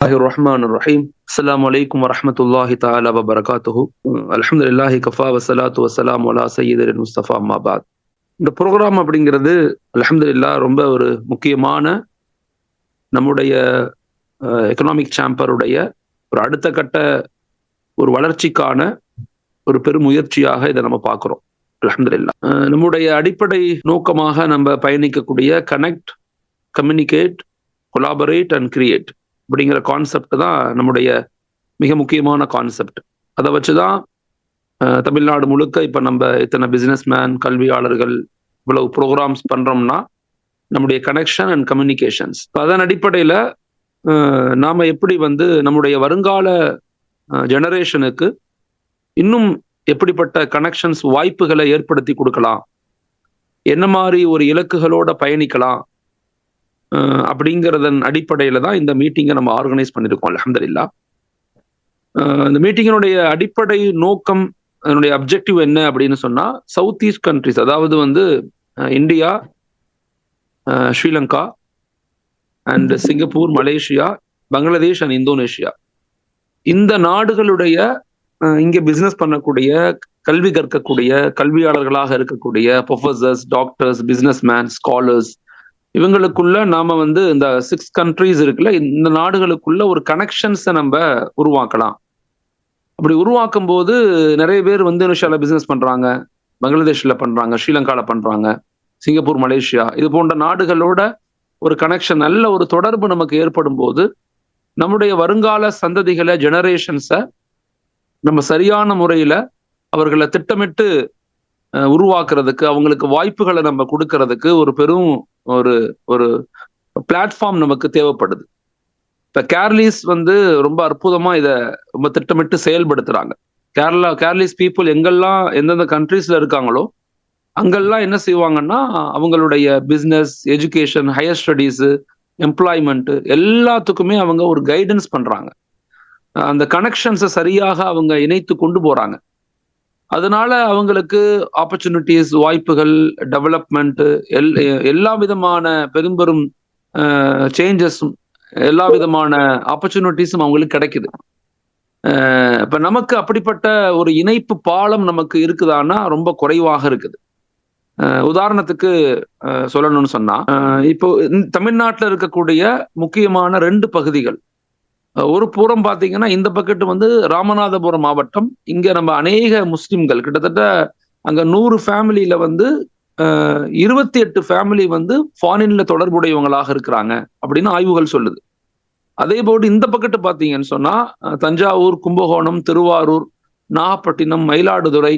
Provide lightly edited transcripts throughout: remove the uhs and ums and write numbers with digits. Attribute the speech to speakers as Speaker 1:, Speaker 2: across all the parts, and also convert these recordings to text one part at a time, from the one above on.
Speaker 1: الرحمن الرحيم السلام عليكم ورحمة الله تعالى وبركاته الحمد لله كفى والصلاة والسلام على سيد المصطفى أما بعد. இந்த ப்ரோக்ராம் அப்படிங்கிறது அல்ஹம்துலில்லாஹ் ரொம்ப ஒரு முக்கியமான நம்முடைய எக்கனாமிக் சாம்பருடைய ஒரு அடுத்த கட்ட ஒரு வளர்ச்சிக்கான ஒரு பெரும் முயற்சியாக இதை நம்ம பார்க்கிறோம். அல்ஹம்துலில்லாஹ் நம்முடைய அடிப்படை நோக்கமாக நம்ம பயணிக்கக்கூடிய connect, communicate, collaborate and create அப்படிங்கிற கான்செப்ட் தான் நம்முடைய மிக முக்கியமான கான்செப்ட். அதை வச்சுதான் தமிழ்நாடு முழுக்க இப்ப நம்ம இத்தனை பிசினஸ் மேன், கல்வியாளர்கள் இவ்வளவு ப்ரோக்ராம்ஸ் பண்றோம்னா நம்முடைய கனெக்ஷன் அண்ட் கம்யூனிகேஷன்ஸ். அதன் அடிப்படையில நாம எப்படி நம்முடைய வருங்கால ஜெனரேஷனுக்கு இன்னும் எப்படிப்பட்ட கனெக்ஷன்ஸ் வாய்ப்புகளை ஏற்படுத்தி கொடுக்கலாம், என்ன மாதிரி ஒரு இலக்குகளோட பயணிக்கலாம் அப்படிங்கிறதன் அடிப்படையில தான் இந்த மீட்டிங்கை நம்ம ஆர்கனைஸ் பண்ணியிருக்கோம். அல்ஹம்துலில்லாஹ். இந்த மீட்டிங்கினுடைய அடிப்படை நோக்கம், அதனுடைய அப்ஜெக்டிவ் என்ன அப்படின்னு சொன்னா, சவுத் ஈஸ்ட் கண்ட்ரிஸ், அதாவது India, Sri Lanka and Singapore, Malaysia, Bangladesh and Indonesia, இந்த நாடுகளுடைய இங்க பிசினஸ் பண்ணக்கூடிய, கல்வி கற்கக்கூடிய, கல்வியாளர்களாக இருக்கக்கூடிய professors, doctors, business man, scholars, இவங்களுக்குள்ள நாம இந்த 6 கண்ட்ரிஸ் இருக்குல்ல, இந்த நாடுகளுக்குள்ள ஒரு கனெக்ஷன்ஸை நம்ம உருவாக்கலாம். அப்படி உருவாக்கும் போது நிறைய பேர் இந்தோனேஷியால பிசினஸ் பண்றாங்க, பங்களாதேஷ்ல பண்றாங்க, ஸ்ரீலங்கால பண்றாங்க, சிங்கப்பூர், மலேசியா, இது போன்ற நாடுகளோட ஒரு கனெக்ஷன், நல்ல ஒரு தொடர்பு நமக்கு ஏற்படும் போது நம்முடைய வருங்கால சந்ததிகளை, ஜெனரேஷன்ஸை நம்ம சரியான முறையில அவர்களை திட்டமிட்டு உருவாக்குறதுக்கு, அவங்களுக்கு வாய்ப்புகளை நம்ம கொடுக்கறதுக்கு ஒரு பெரும் ஒரு பிளாட்ஃபார்ம் நமக்கு தேவைப்படுது. இப்ப கேர்லிஸ் ரொம்ப அற்புதமா இதை ரொம்ப திட்டமிட்டு செயல்படுத்துறாங்க. கேர்லிஸ் பீப்புள் எங்கெல்லாம் எந்தெந்த கண்ட்ரீஸ்ல இருக்காங்களோ அங்கெல்லாம் என்ன செய்வாங்கன்னா, அவங்களுடைய business, education, higher studies, employment எல்லாத்துக்குமே அவங்க ஒரு கைடன்ஸ் பண்றாங்க. அந்த கனெக்ஷன்ஸை சரியாக அவங்க இணைத்து கொண்டு போறாங்க. அதனால அவங்களுக்கு ஆப்பர்ச்சுனிட்டிஸ், வாய்ப்புகள், டெவலப்மெண்ட், எல்லா விதமான பெரும் சேஞ்சஸும், எல்லா விதமான ஆப்பர்ச்சுனிட்டிஸும் அவங்களுக்கு கிடைக்குது. இப்ப நமக்கு அப்படிப்பட்ட ஒரு இணைப்பு பாலம் நமக்கு இருக்குதான்னா ரொம்ப குறைவாக இருக்குது. உதாரணத்துக்கு சொல்லணும்னு சொன்னா, இப்போ தமிழ்நாட்டில் இருக்கக்கூடிய முக்கியமான 2 பகுதிகள், ஒரு புறம் பாத்தீங்கன்னா இந்த பக்கத்து ராமநாதபுரம் மாவட்டம், இங்க நம்ம அநேக முஸ்லிம்கள், கிட்டத்தட்ட அங்க 100 ஃபேமிலியில 28 ஃபேமிலி ஃபாரின்ல தொடர்புடையவங்களாக இருக்கிறாங்க அப்படின்னு ஆய்வுகள் சொல்லுது. அதே போல இந்த பக்கத்து பாத்தீங்கன்னு சொன்னா தஞ்சாவூர், கும்பகோணம், திருவாரூர், நாகப்பட்டினம், மயிலாடுதுறை,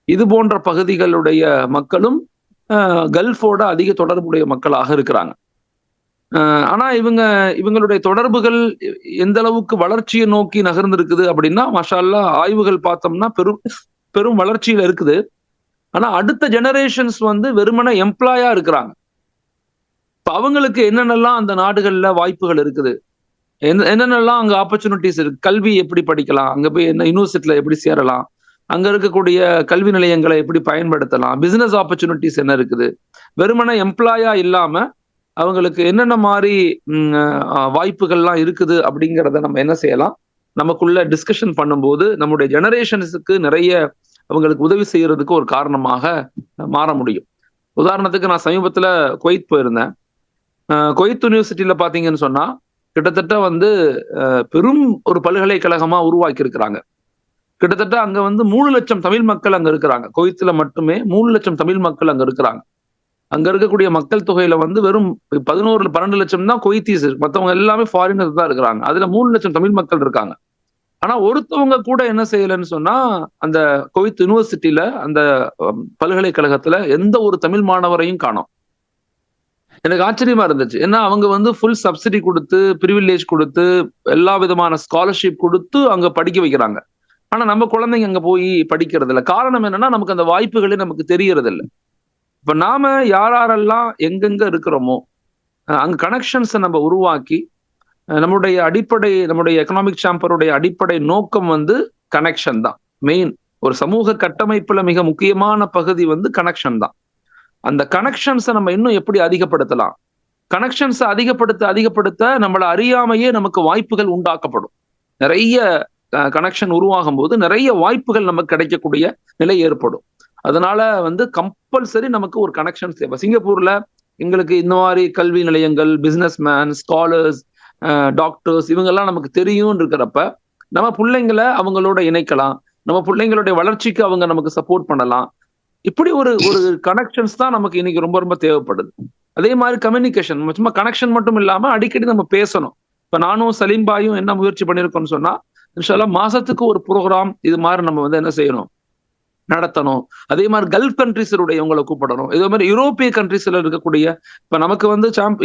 Speaker 1: இது போன்ற பகுதிகளுடைய மக்களும் கல்ஃபோட அதிக தொடர்புடைய மக்களாக இருக்கிறாங்க. ஆனா இவங்களுடைய தொடர்புகள் எந்த அளவுக்கு வளர்ச்சியை நோக்கி நகர்ந்திருக்குது அப்படின்னா, மாஷா அல்லாஹ், ஆய்வுகள் பார்த்தோம்னா பெரும் வளர்ச்சியில இருக்குது. ஆனா அடுத்த ஜெனரேஷன்ஸ் வெறுமனே எம்ப்ளாயா இருக்கிறாங்க. இப்ப அவங்களுக்கு என்னென்னலாம் அந்த நாடுகள்ல வாய்ப்புகள் இருக்குது, என்னென்னலாம் அங்க ஆப்பர்ச்சுனிட்டிஸ் இருக்கு, கல்வி எப்படி படிக்கலாம், அங்க போய் என்ன யூனிவர்சிட்டியில எப்படி சேரலாம், அங்க இருக்கக்கூடிய கல்வி நிலையங்களை எப்படி பயன்படுத்தலாம், பிசினஸ் ஆப்பர்ச்சுனிட்டிஸ் என்ன இருக்குது, வெறுமனே எம்ப்ளாயா இல்லாம அவங்களுக்கு என்னென்ன மாதிரி வாய்ப்புகள்லாம் இருக்குது அப்படிங்கிறத நம்ம என்ன செய்யலாம், நமக்குள்ள டிஸ்கஷன் பண்ணும்போது நம்முடைய ஜெனரேஷன்ஸுக்கு நிறைய அவங்களுக்கு உதவி செய்யறதுக்கு ஒரு காரணமாக மாற முடியும். உதாரணத்துக்கு நான் சமீபத்துல குவைத் போயிருந்தேன். குவைத் யூனிவர்சிட்டியில பாத்தீங்கன்னு சொன்னா கிட்டத்தட்ட பெரும் ஒரு பல்கலைக்கழகமா உருவாக்கி இருக்கிறாங்க. கிட்டத்தட்ட அங்க 3 லட்சம் தமிழ் மக்கள் அங்க இருக்கிறாங்க. குவைத்துல மட்டுமே 3 லட்சம் தமிழ் மக்கள் அங்க இருக்கிறாங்க. அங்க இருக்கக்கூடிய மக்கள் தொகையில வெறும் 11-12 லட்சம் தான் குவைத்தீஸ், மற்றவங்க எல்லாமே ஃபாரினர்ஸ் தான் இருக்கிறாங்க. அதுல 3 லட்சம் தமிழ் மக்கள் இருக்காங்க. ஆனா ஒருத்தவங்க கூட என்ன செய்யலன்னு சொன்னா, அந்த குவைத் யூனிவர்சிட்டியில, அந்த பல்கலைக்கழகத்துல எந்த ஒரு தமிழ் மாணவரையும் காணோம். எனக்கு ஆச்சரியமா இருந்துச்சு. ஏன்னா அவங்க ஃபுல் சப்சிடி கொடுத்து, பிரிவிலேஜ் கொடுத்து, எல்லா விதமான ஸ்காலர்ஷிப் கொடுத்து அங்க படிக்க வைக்கிறாங்க. ஆனா நம்ம குழந்தைங்க அங்க போய் படிக்கிறது இல்லை. காரணம் என்னன்னா, நமக்கு அந்த வாய்ப்புகளே நமக்கு தெரியறது இல்லை. இப்ப நாம யாரெல்லாம் எங்கெங்க இருக்கிறோமோ அங்க கனெக்ஷன்ஸை நம்ம உருவாக்கி, நம்முடைய எக்கனாமிக் சாம்பருடைய அடிப்படை நோக்கம் கனெக்ஷன் தான் மெயின். ஒரு சமூக கட்டமைப்புல மிக முக்கியமான பகுதி கனெக்ஷன் தான். அந்த கனெக்ஷன்ஸை நம்ம இன்னும் எப்படி அதிகப்படுத்தலாம், கனெக்ஷன்ஸ் அதிகப்படுத்த நம்மள அறியாமையே நமக்கு வாய்ப்புகள் உண்டாக்கப்படும். நிறைய கனெக்ஷன் உருவாகும் போது நிறைய வாய்ப்புகள் நமக்கு கிடைக்கக்கூடிய நிலை ஏற்படும். அதனால கம்பல்சரி நமக்கு ஒரு கனெக்ஷன் தேவை. சிங்கப்பூர்ல எங்களுக்கு இந்த மாதிரி கல்வி நிலையங்கள், பிசினஸ் மேன், ஸ்காலர்ஸ், டாக்டர்ஸ் இவங்கெல்லாம் நமக்கு தெரியும் இருக்கிறப்ப நம்ம பிள்ளைங்களை அவங்களோட இணைக்கலாம். நம்ம பிள்ளைங்களுடைய வளர்ச்சிக்கு அவங்க நமக்கு சப்போர்ட் பண்ணலாம். இப்படி ஒரு கனெக்ஷன்ஸ் தான் நமக்கு இன்னைக்கு ரொம்ப ரொம்ப தேவைப்படுது. அதே மாதிரி கம்யூனிகேஷன், சும்மா கனெக்ஷன் மட்டும் இல்லாம அடிக்கடி நம்ம பேசணும். இப்ப நானும் சலீம் பாயும் என்ன முயற்சி பண்ணிருக்கோம்னு சொன்னா, இன்ஷால்லா மாசத்துக்கு ஒரு ப்ரோக்ராம் இது மாதிரி நம்ம என்ன செய்யணும், நடத்தணும். அதே மாதிரி கல்ஃப் கண்ட்ரிஸருடையவங்களை கூப்பிடணும். இதே மாதிரி யூரோப்பிய கண்ட்ரிஸ்ல இருக்கக்கூடிய இப்ப நமக்கு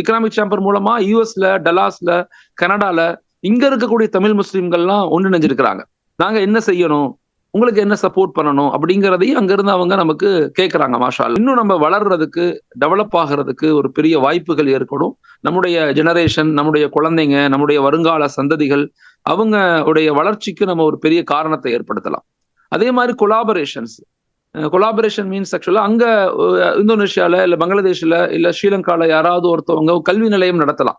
Speaker 1: எக்கனாமிக் சேம்பர் மூலமா யூஎஸ்ல, டலாஸ்ல, கனடால இங்க இருக்கக்கூடிய தமிழ் முஸ்லிம்கள்லாம் ஒன்றிணைஞ்சிருக்கிறாங்க. நாங்க என்ன செய்யணும், உங்களுக்கு என்ன சப்போர்ட் பண்ணணும் அப்படிங்கிறதையும் அங்கிருந்து அவங்க நமக்கு கேட்கறாங்க. மாஷா அல்லாஹ். இன்னும் நம்ம வளர்றதுக்கு, டெவலப் ஆகிறதுக்கு ஒரு பெரிய வாய்ப்புகள் ஏற்படும். நம்முடைய ஜெனரேஷன், நம்முடைய குழந்தைங்க, நம்முடைய வருங்கால சந்ததிகள் அவங்க உடைய வளர்ச்சிக்கு நம்ம ஒரு பெரிய காரணத்தை ஏற்படுத்தலாம். அதே மாதிரி கொலாபரேஷன் மீன்ஸ் ஆக்சுவலா அங்க இந்தோனேஷியால இல்ல பங்களாதேஷ்ல இல்ல ஸ்ரீலங்கால யாராவது ஒருத்தவங்க கல்வி நிலையம் நடத்தலாம்.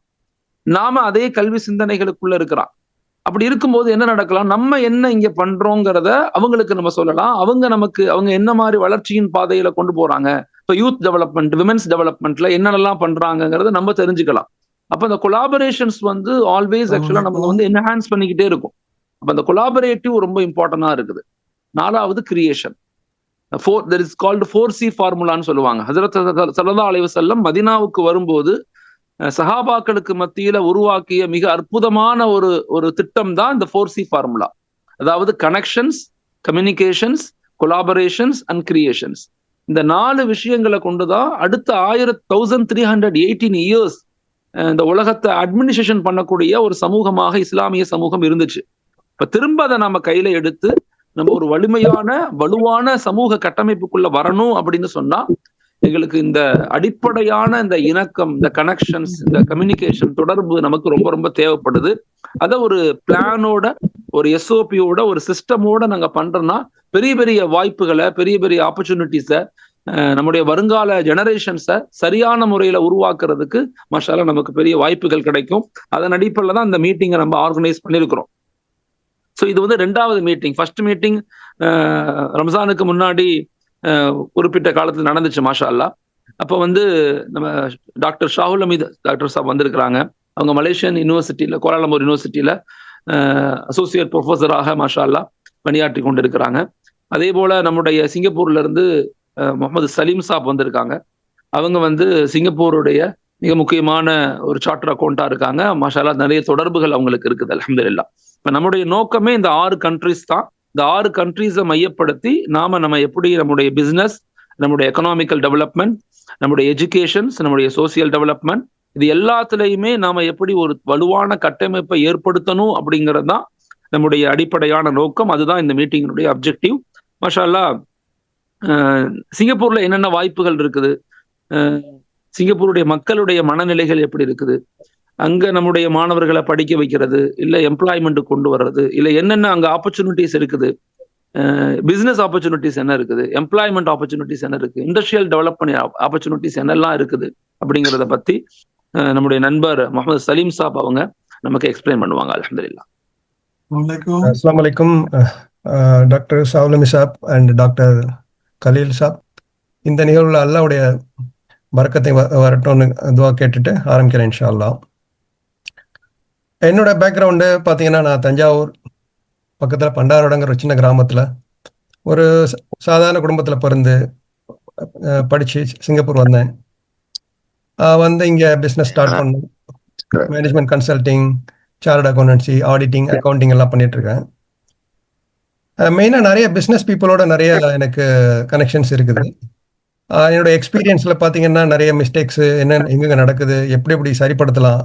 Speaker 1: நாம அதே கல்வி சிந்தனைகளுக்குள்ள இருக்கிறோம். அப்படி இருக்கும்போது என்ன நடக்கலாம், நம்ம என்ன இங்க பண்றோங்கிறத அவங்களுக்கு நம்ம சொல்லலாம். அவங்க என்ன மாதிரி வளர்ச்சியின் பாதையில கொண்டு போறாங்க, இப்ப யூத் டெவலப்மெண்ட், விமென்ஸ் டெவலப்மெண்ட்ல என்னென்னலாம் பண்றாங்கிறத நம்ம தெரிஞ்சுக்கலாம். அப்ப அந்த கொலாபரேஷன்ஸ் ஆல்வேஸ் ஆக்சுவலா நம்ம என்ஹான்ஸ் பண்ணிக்கிட்டே இருக்கும். அப்ப அந்த கொலாபரேட்டிவ் ரொம்ப இம்பார்ட்டன்டா இருக்குது. 4வது creation. there is called 4C ஃபார்முலான்னு சொல்லுவாங்க. ஹஜ்ரத் ஸல்லல்லாஹு அலைஹி வஸல்லம் மதீனாவுக்கு வரும்போது சஹாபாக்களுக்கு மத்தியில உருவாக்கிய மிக அற்புதமான ஒரு திட்டம் தான் இந்த 4C ஃபார்முலா. அதாவது connections, communications, collaborations and creations. இந்த 4 விஷயங்களை கொண்டுதான் அடுத்த 1318 இயர்ஸ் இந்த உலகத்தை அட்மினிஸ்ட்ரேஷன் பண்ணக்கூடிய ஒரு சமூகமாக இஸ்லாமிய சமூகம் இருந்துச்சு. இப்ப திரும்ப அதை நம்ம கையில எடுத்து நம்ம ஒரு வலுவான சமூக கட்டமைப்புக்குள்ள வரணும் அப்படின்னு சொன்னா எங்களுக்கு இந்த அடிப்படையான இந்த இணக்கம், இந்த கனெக்ஷன்ஸ், இந்த கம்யூனிகேஷன், தொடர்பு நமக்கு ரொம்ப ரொம்ப தேவைப்படுது. அத ஒரு பிளானோட, ஒரு எஸ்ஓபியோட, ஒரு சிஸ்டமோட நாங்க பண்றோம்னா பெரிய பெரிய வாய்ப்புகளை, பெரிய பெரிய ஆப்பர்ச்சுனிட்டிஸை, நம்முடைய வருங்கால ஜெனரேஷன்ஸை சரியான முறையில உருவாக்குறதுக்கு மாஷால்லா நமக்கு பெரிய வாய்ப்புகள் கிடைக்கும். அதன் அடிப்படையில் தான் இந்த மீட்டிங்கை நம்ம ஆர்கனைஸ் பண்ணியிருக்கிறோம். ஸோ இது 2வது மீட்டிங். ஃபர்ஸ்ட் மீட்டிங் ரம்ஜானுக்கு முன்னாடி குறிப்பிட்ட காலத்தில் நடந்துச்சு மாஷா அல்லாஹ். அப்போ நம்ம டாக்டர் ஷாஹுல் அமீத் டாக்டர் சாப் வந்திருக்கிறாங்க. அவங்க மலேசியன் யூனிவர்சிட்டியில, கோலாலம்பூர் யூனிவர்சிட்டியில அசோசியேட் ப்ரொஃபஸராக மாஷா அல்லாஹ் பணியாற்றி கொண்டிருக்கிறாங்க. அதே போல நம்முடைய சிங்கப்பூர்ல இருந்து முகமது சலீம் சாப் வந்திருக்காங்க. அவங்க சிங்கப்பூருடைய மிக முக்கியமான ஒரு சார்ட்டர் அக்கௌண்டா இருக்காங்க. மாஷா அல்லாஹ் நிறைய தொடர்புகள் அவங்களுக்கு இருக்குது, அல்ஹம்துலில்லாஹ். இப்ப நம்முடைய நோக்கமே இந்த 6 கண்ட்ரிஸ் தான். இந்த 6 கண்ட்ரிஸை மையப்படுத்தி நம்ம எப்படி நம்முடைய பிசினஸ், நம்முடைய எக்கனாமிக்கல் டெவலப்மெண்ட், நம்முடைய எஜுகேஷன்ஸ், நம்முடைய சோசியல் டெவலப்மெண்ட், இது எல்லாத்துலயுமே நாம எப்படி ஒரு வலுவான கட்டமைப்பை ஏற்படுத்தணும் அப்படிங்கிறது தான் நம்முடைய அடிப்படையான நோக்கம். அதுதான் இந்த மீட்டிங்கினுடைய அப்ஜெக்டிவ். மாஷா அல்லாஹ். சிங்கப்பூர்ல என்னென்ன வாய்ப்புகள் இருக்குது, சிங்கப்பூருடைய மக்களுடைய மனநிலைகள் எப்படி இருக்குது, அங்க நம்முடைய மாணவர்களை படிக்க வைக்கிறது, இல்ல எம்ப்ளாய்மெண்ட் கொண்டு வர்றது, இல்ல என்னென்ன அங்க ஆப்பர்ச்சுனிட்டிஸ் இருக்குது, பிசினஸ் ஆப்பர்ச்சுனிட்டிஸ் என்ன இருக்குது, எம்ப்ளாய்மெண்ட் ஆப்பர்ச்சுனிட்டிஸ் என்ன இருக்கு, இண்டஸ்ட்ரியல் டெவலப்மெண்ட் ஆப்பர்ச்சுனிட்டிஸ் என்னெல்லாம் இருக்குது அப்படிங்கிறத பத்தி நம்முடைய நண்பர் முகமது சலீம் சாப் அவங்க நமக்கு எக்ஸ்பிளைன் பண்ணுவாங்க. அல்ஹம்துலில்லாஹ்.
Speaker 2: அஸ்ஸலாமு அலைக்கும் டாக்டர் ஷாஹுல் அமீத் சாப் அண்ட் டாக்டர் கலீல் சாப். இந்த நிகழ்வுல அல்லாஹ்வுடைய பரக்கத்தை வரட்டும்னு துவா கேட்டுட்டு ஆரம்பிக்கிறேன் இன்ஷா அல்லாஹ். என்னோட பேக்ரவுண்டு பார்த்தீங்கன்னா, நான் தஞ்சாவூர் பக்கத்தில் பண்டாரோடங்கிற ஒரு சின்ன கிராமத்தில் ஒரு சாதாரண குடும்பத்தில் பிறந்து படித்து சிங்கப்பூர் வந்தேன். இங்கே பிஸ்னஸ் ஸ்டார்ட் பண்ணேன். Management consulting, chart accountancy, auditing, accounting எல்லாம் பண்ணிகிட்ருக்கேன். மெயினாக நிறைய பிஸ்னஸ் பீப்புளோட நிறைய எனக்கு கனெக்ஷன்ஸ் இருக்குது. என்னோட எக்ஸ்பீரியன்ஸில் பார்த்தீங்கன்னா நிறைய மிஸ்டேக்ஸு எங்கெங்கே நடக்குது, எப்படி சரிப்படுத்தலாம்,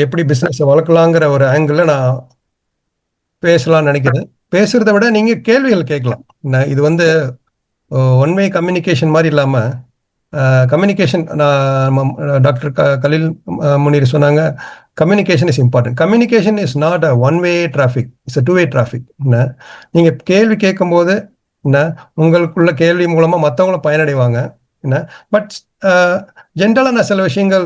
Speaker 2: எப்படி பிஸ்னஸை வளர்க்கலாங்கிற ஒரு ஆங்கிளில் நான் பேசலாம்னு நினைக்கிறேன். பேசுகிறத விட நீங்கள் கேள்விகள் கேட்கலாம். இது ஒன் வே கம்யூனிகேஷன் மாதிரி இல்லாமல் கம்யூனிகேஷன், டாக்டர் கலீல் முனீர் சொன்னாங்க, communication is important. Communication is not a one way traffic, it's a 2 way traffic. நீங்கள் கேள்வி கேட்கும்போது உங்களுக்குள்ள கேள்வி மூலமாக மற்றவங்களும் பயனடைவாங்க. பட் ஜென்ரலாக நான் சில விஷயங்கள்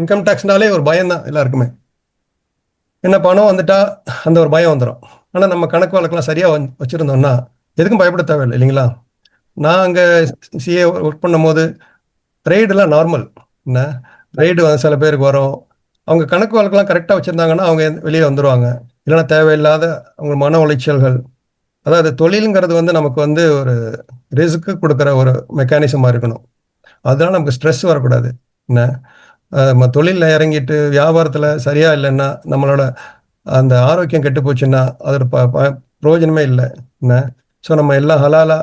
Speaker 2: இன்கம் டேக்ஸ்னாலே ஒரு பயம் தான் எல்லாருக்குமே. என்ன பணம் வந்துட்டா அந்த ஒரு பயம் வந்துடும். ஆனால் நம்ம கணக்கு வழக்கெல்லாம் சரியாக வச்சுருந்தோம்னா எதுக்கும் பயப்பட தேவையில்லை இல்லைங்களா? நான் அங்கே சிஏ ஒர்க் பண்ணும்போது ரைடெல்லாம் நார்மல். என்ன ரைடு வந்து சில பேருக்கு வரும். அவங்க கணக்கு வழக்கெல்லாம் கரெக்டாக வச்சுருந்தாங்கன்னா அவங்க வெளியே வந்துடுவாங்க. இல்லைன்னா தேவையில்லாத அவங்க மன உளைச்சல்கள். அதாவது தொழிலுங்கிறது வந்து நமக்கு வந்து ஒரு ரிஸ்க்கு கொடுக்குற ஒரு மெக்கானிசமாக இருக்கணும். அதனால நமக்கு ஸ்ட்ரெஸ் வரக்கூடாது. என்ன நம்ம தொழிலில் இறங்கிட்டு வியாபாரத்தில் சரியா இல்லைன்னா நம்மளோட அந்த ஆரோக்கியம் கெட்டு போச்சுன்னா அதோட பிரயோஜனமே இல்லை. என்ன ஸோ நம்ம எல்லாம் ஹலாலா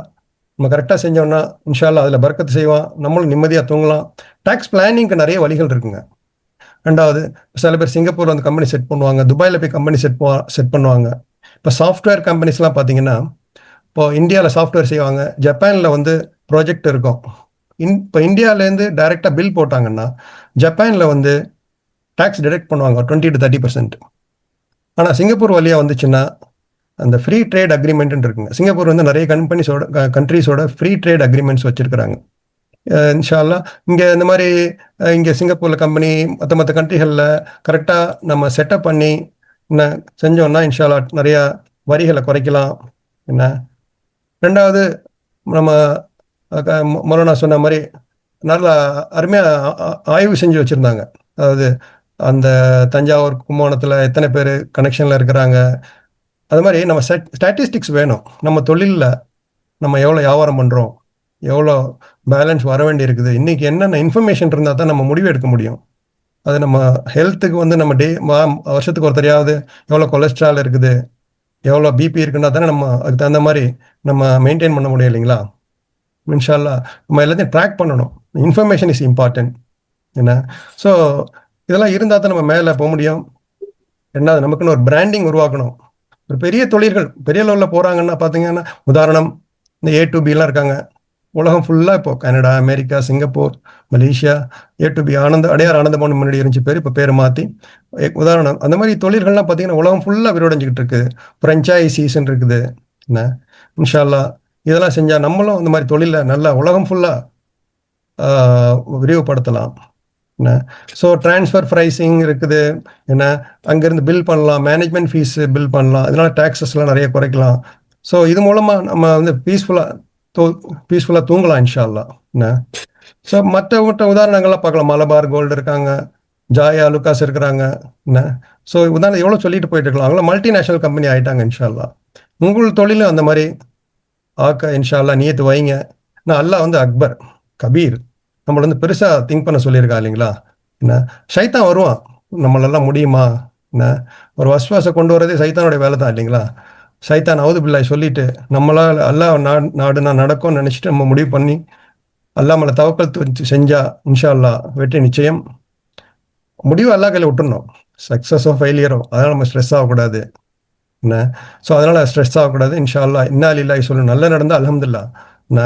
Speaker 2: நம்ம கரெக்டாக செஞ்சோம்னா இன்ஷால்லா அதில் பர்க்கத்து செய்வோம், நம்மளும் நிம்மதியாக தூங்கலாம். டேக்ஸ் பிளானிங்க்கு நிறைய வழிகள் இருக்குங்க. ரெண்டாவது, சில பேர் சிங்கப்பூர்ல வந்து கம்பெனி செட் பண்ணுவாங்க, துபாயில் போய் கம்பெனி செட் பண்ணுவாங்க. இப்போ சாஃப்ட்வேர் கம்பெனிஸ்லாம் பார்த்தீங்கன்னா இப்போ இந்தியாவில் சாஃப்ட்வேர் செய்வாங்க, ஜப்பானில் வந்து ப்ராஜெக்ட் இருக்கும். இப்போ இந்தியாவிலேருந்து டைரெக்டாக பில் போட்டாங்கன்னா ஜப்பானில் வந்து டேக்ஸ் டிடெக்ட் பண்ணுவாங்க 20 to 30%. ஆனால் சிங்கப்பூர் வழியாக வந்துச்சுன்னா அந்த ஃப்ரீ ட்ரேட் அக்ரிமெண்ட் இருக்குங்க. சிங்கப்பூர் வந்து நிறைய கண்ட்ரீஸோட ஃப்ரீ ட்ரேட் அக்ரிமெண்ட்ஸ் வச்சிருக்கிறாங்க. இன்ஷால்லா இங்கே இந்த மாதிரி இங்கே சிங்கப்பூரில் கம்பெனி மற்ற கண்ட்ரிகளில் கரெக்டாக நம்ம செட்டப் பண்ணி என்ன செஞ்சோம்னா இன்ஷால்லா நிறையா வரிகளை குறைக்கலாம். என்ன ரெண்டாவது, நம்ம மௌலானா சொன்ன மாதிரி நல்லா அருமையாக ஆய்வு செஞ்சு வச்சுருந்தாங்க. அதாவது அந்த தஞ்சாவூர் கும்பகோணத்தில் எத்தனை பேர் கனெக்ஷனில் இருக்கிறாங்க, அது மாதிரி நம்ம ஸ்டாட்டிஸ்டிக்ஸ் வேணும். நம்ம தொழிலில் நம்ம எவ்வளோ வியாபாரம் பண்ணுறோம், எவ்வளோ பேலன்ஸ் வர வேண்டி இருக்குது, இன்றைக்கி என்னென்ன இன்ஃபர்மேஷன் இருந்தால் தான் நம்ம முடிவு எடுக்க முடியும். அது நம்ம ஹெல்த்துக்கு வந்து நம்ம வருஷத்துக்கு ஒருத்தரையாவது எவ்வளோ கொலஸ்ட்ரால் இருக்குது, எவ்வளோ பிபி இருக்குன்னா தானே நம்ம அதுக்கு தகுந்த மாதிரி நம்ம மெயின்டைன் பண்ண முடியும் இல்லைங்களா? இன்ஷால்லா நம்ம எல்லாத்தையும் ட்ராக் பண்ணணும். Information is important. என்ன ஸோ இதெல்லாம் இருந்தால் தான் நம்ம மேலே போக முடியும். ரெண்டாவது, நமக்குன்னு ஒரு பிராண்டிங் உருவாக்கணும். ஒரு பெரிய தொழில்கள் பெரிய லெவலில் போகிறாங்கன்னா பார்த்தீங்கன்னா, உதாரணம் இந்த A2Bலாம் இருக்காங்க. உலகம் ஃபுல்லாக இப்போ Canada, America, Singapore, Malaysia, A2B Adyar Anandabhavan முன்னாடி இருந்துச்சு பேர், இப்போ பேரை மாற்றி உதாரணம். அந்த மாதிரி தொழில்கள்லாம் பார்த்தீங்கன்னா உலகம் ஃபுல்லாக விரிவடைஞ்சிக்கிட்டு இருக்குது. ஃப்ரெஞ்சாய்சீஸ்ன்னு இருக்குது. என்ன இன்ஷால்லா இதெல்லாம் செஞ்சால் நம்மளும் இந்த மாதிரி தொழிலில் நல்லா உலகம் ஃபுல்லாக விரிவுபடுத்தலாம். என்ன ஸோ ட்ரான்ஸ்ஃபர் ப்ரைஸிங் இருக்குது. என்ன அங்கேருந்து பில் பண்ணலாம், மேனேஜ்மெண்ட் ஃபீஸ் பில் பண்ணலாம், இதனால் டேக்ஸஸ்லாம் நிறைய குறைக்கலாம். ஸோ இது மூலமாக நம்ம வந்து பீஸ்ஃபுல்லாக தூங்கலாம் இன்ஷால்லா. என்ன ஸோ மற்ற உதாரணங்கள்லாம் பார்க்கலாம். மலபார் கோல்டு இருக்காங்க, ஜாயா லுக்காஸ் இருக்கிறாங்க. என்ன ஸோ உதாரணம் எவ்வளோ சொல்லிட்டு போயிட்டு இருக்கலாம். அவங்களாம் மல்டிநேஷ்னல் கம்பெனி ஆகிட்டாங்க இன்ஷால்லா. உங்கள் தொழிலும் அந்த மாதிரி ஆக்க இன்ஷால்லா நியத்து வைங்க. நான் அல்லாஹ் வந்து அக்பர் கபீர் நம்மளை வந்து பெருசாக திங்க் பண்ண சொல்லியிருக்கா இல்லைங்களா? என்ன சைத்தான் வருவான், நம்மளெல்லாம் முடியுமா? என்ன ஒரு வஸ்வாசை கொண்டு வரதே சைத்தானுடைய வேலை தான் இல்லைங்களா? சைத்தான் அவுது பில்லாய் சொல்லிட்டு நம்மளால் அல்லாஹ் நாடுனா நடக்கும்னு நினச்சிட்டு நம்ம முடிவு பண்ணி அல்லாஹ் மேலே தவக்கல் செஞ்சா இன்ஷா அல்லா வெற்றி நிச்சயம். முடிவு அல்லாஹ் கையில் விட்டுறணும், சக்ஸஸோ ஃபெயிலியரோ. அதனால் நம்ம ஸ்ட்ரெஸ் ஆகக்கூடாது. என்ன ஸோ அதனால் ஸ்ட்ரெஸ் ஆகக்கூடாது. இன்ஷா அல்லா இன்னா லில்லாஹி சொல்லணும். நல்லா நடந்தால் அல்ஹம்துலில்லாஹ். என்ன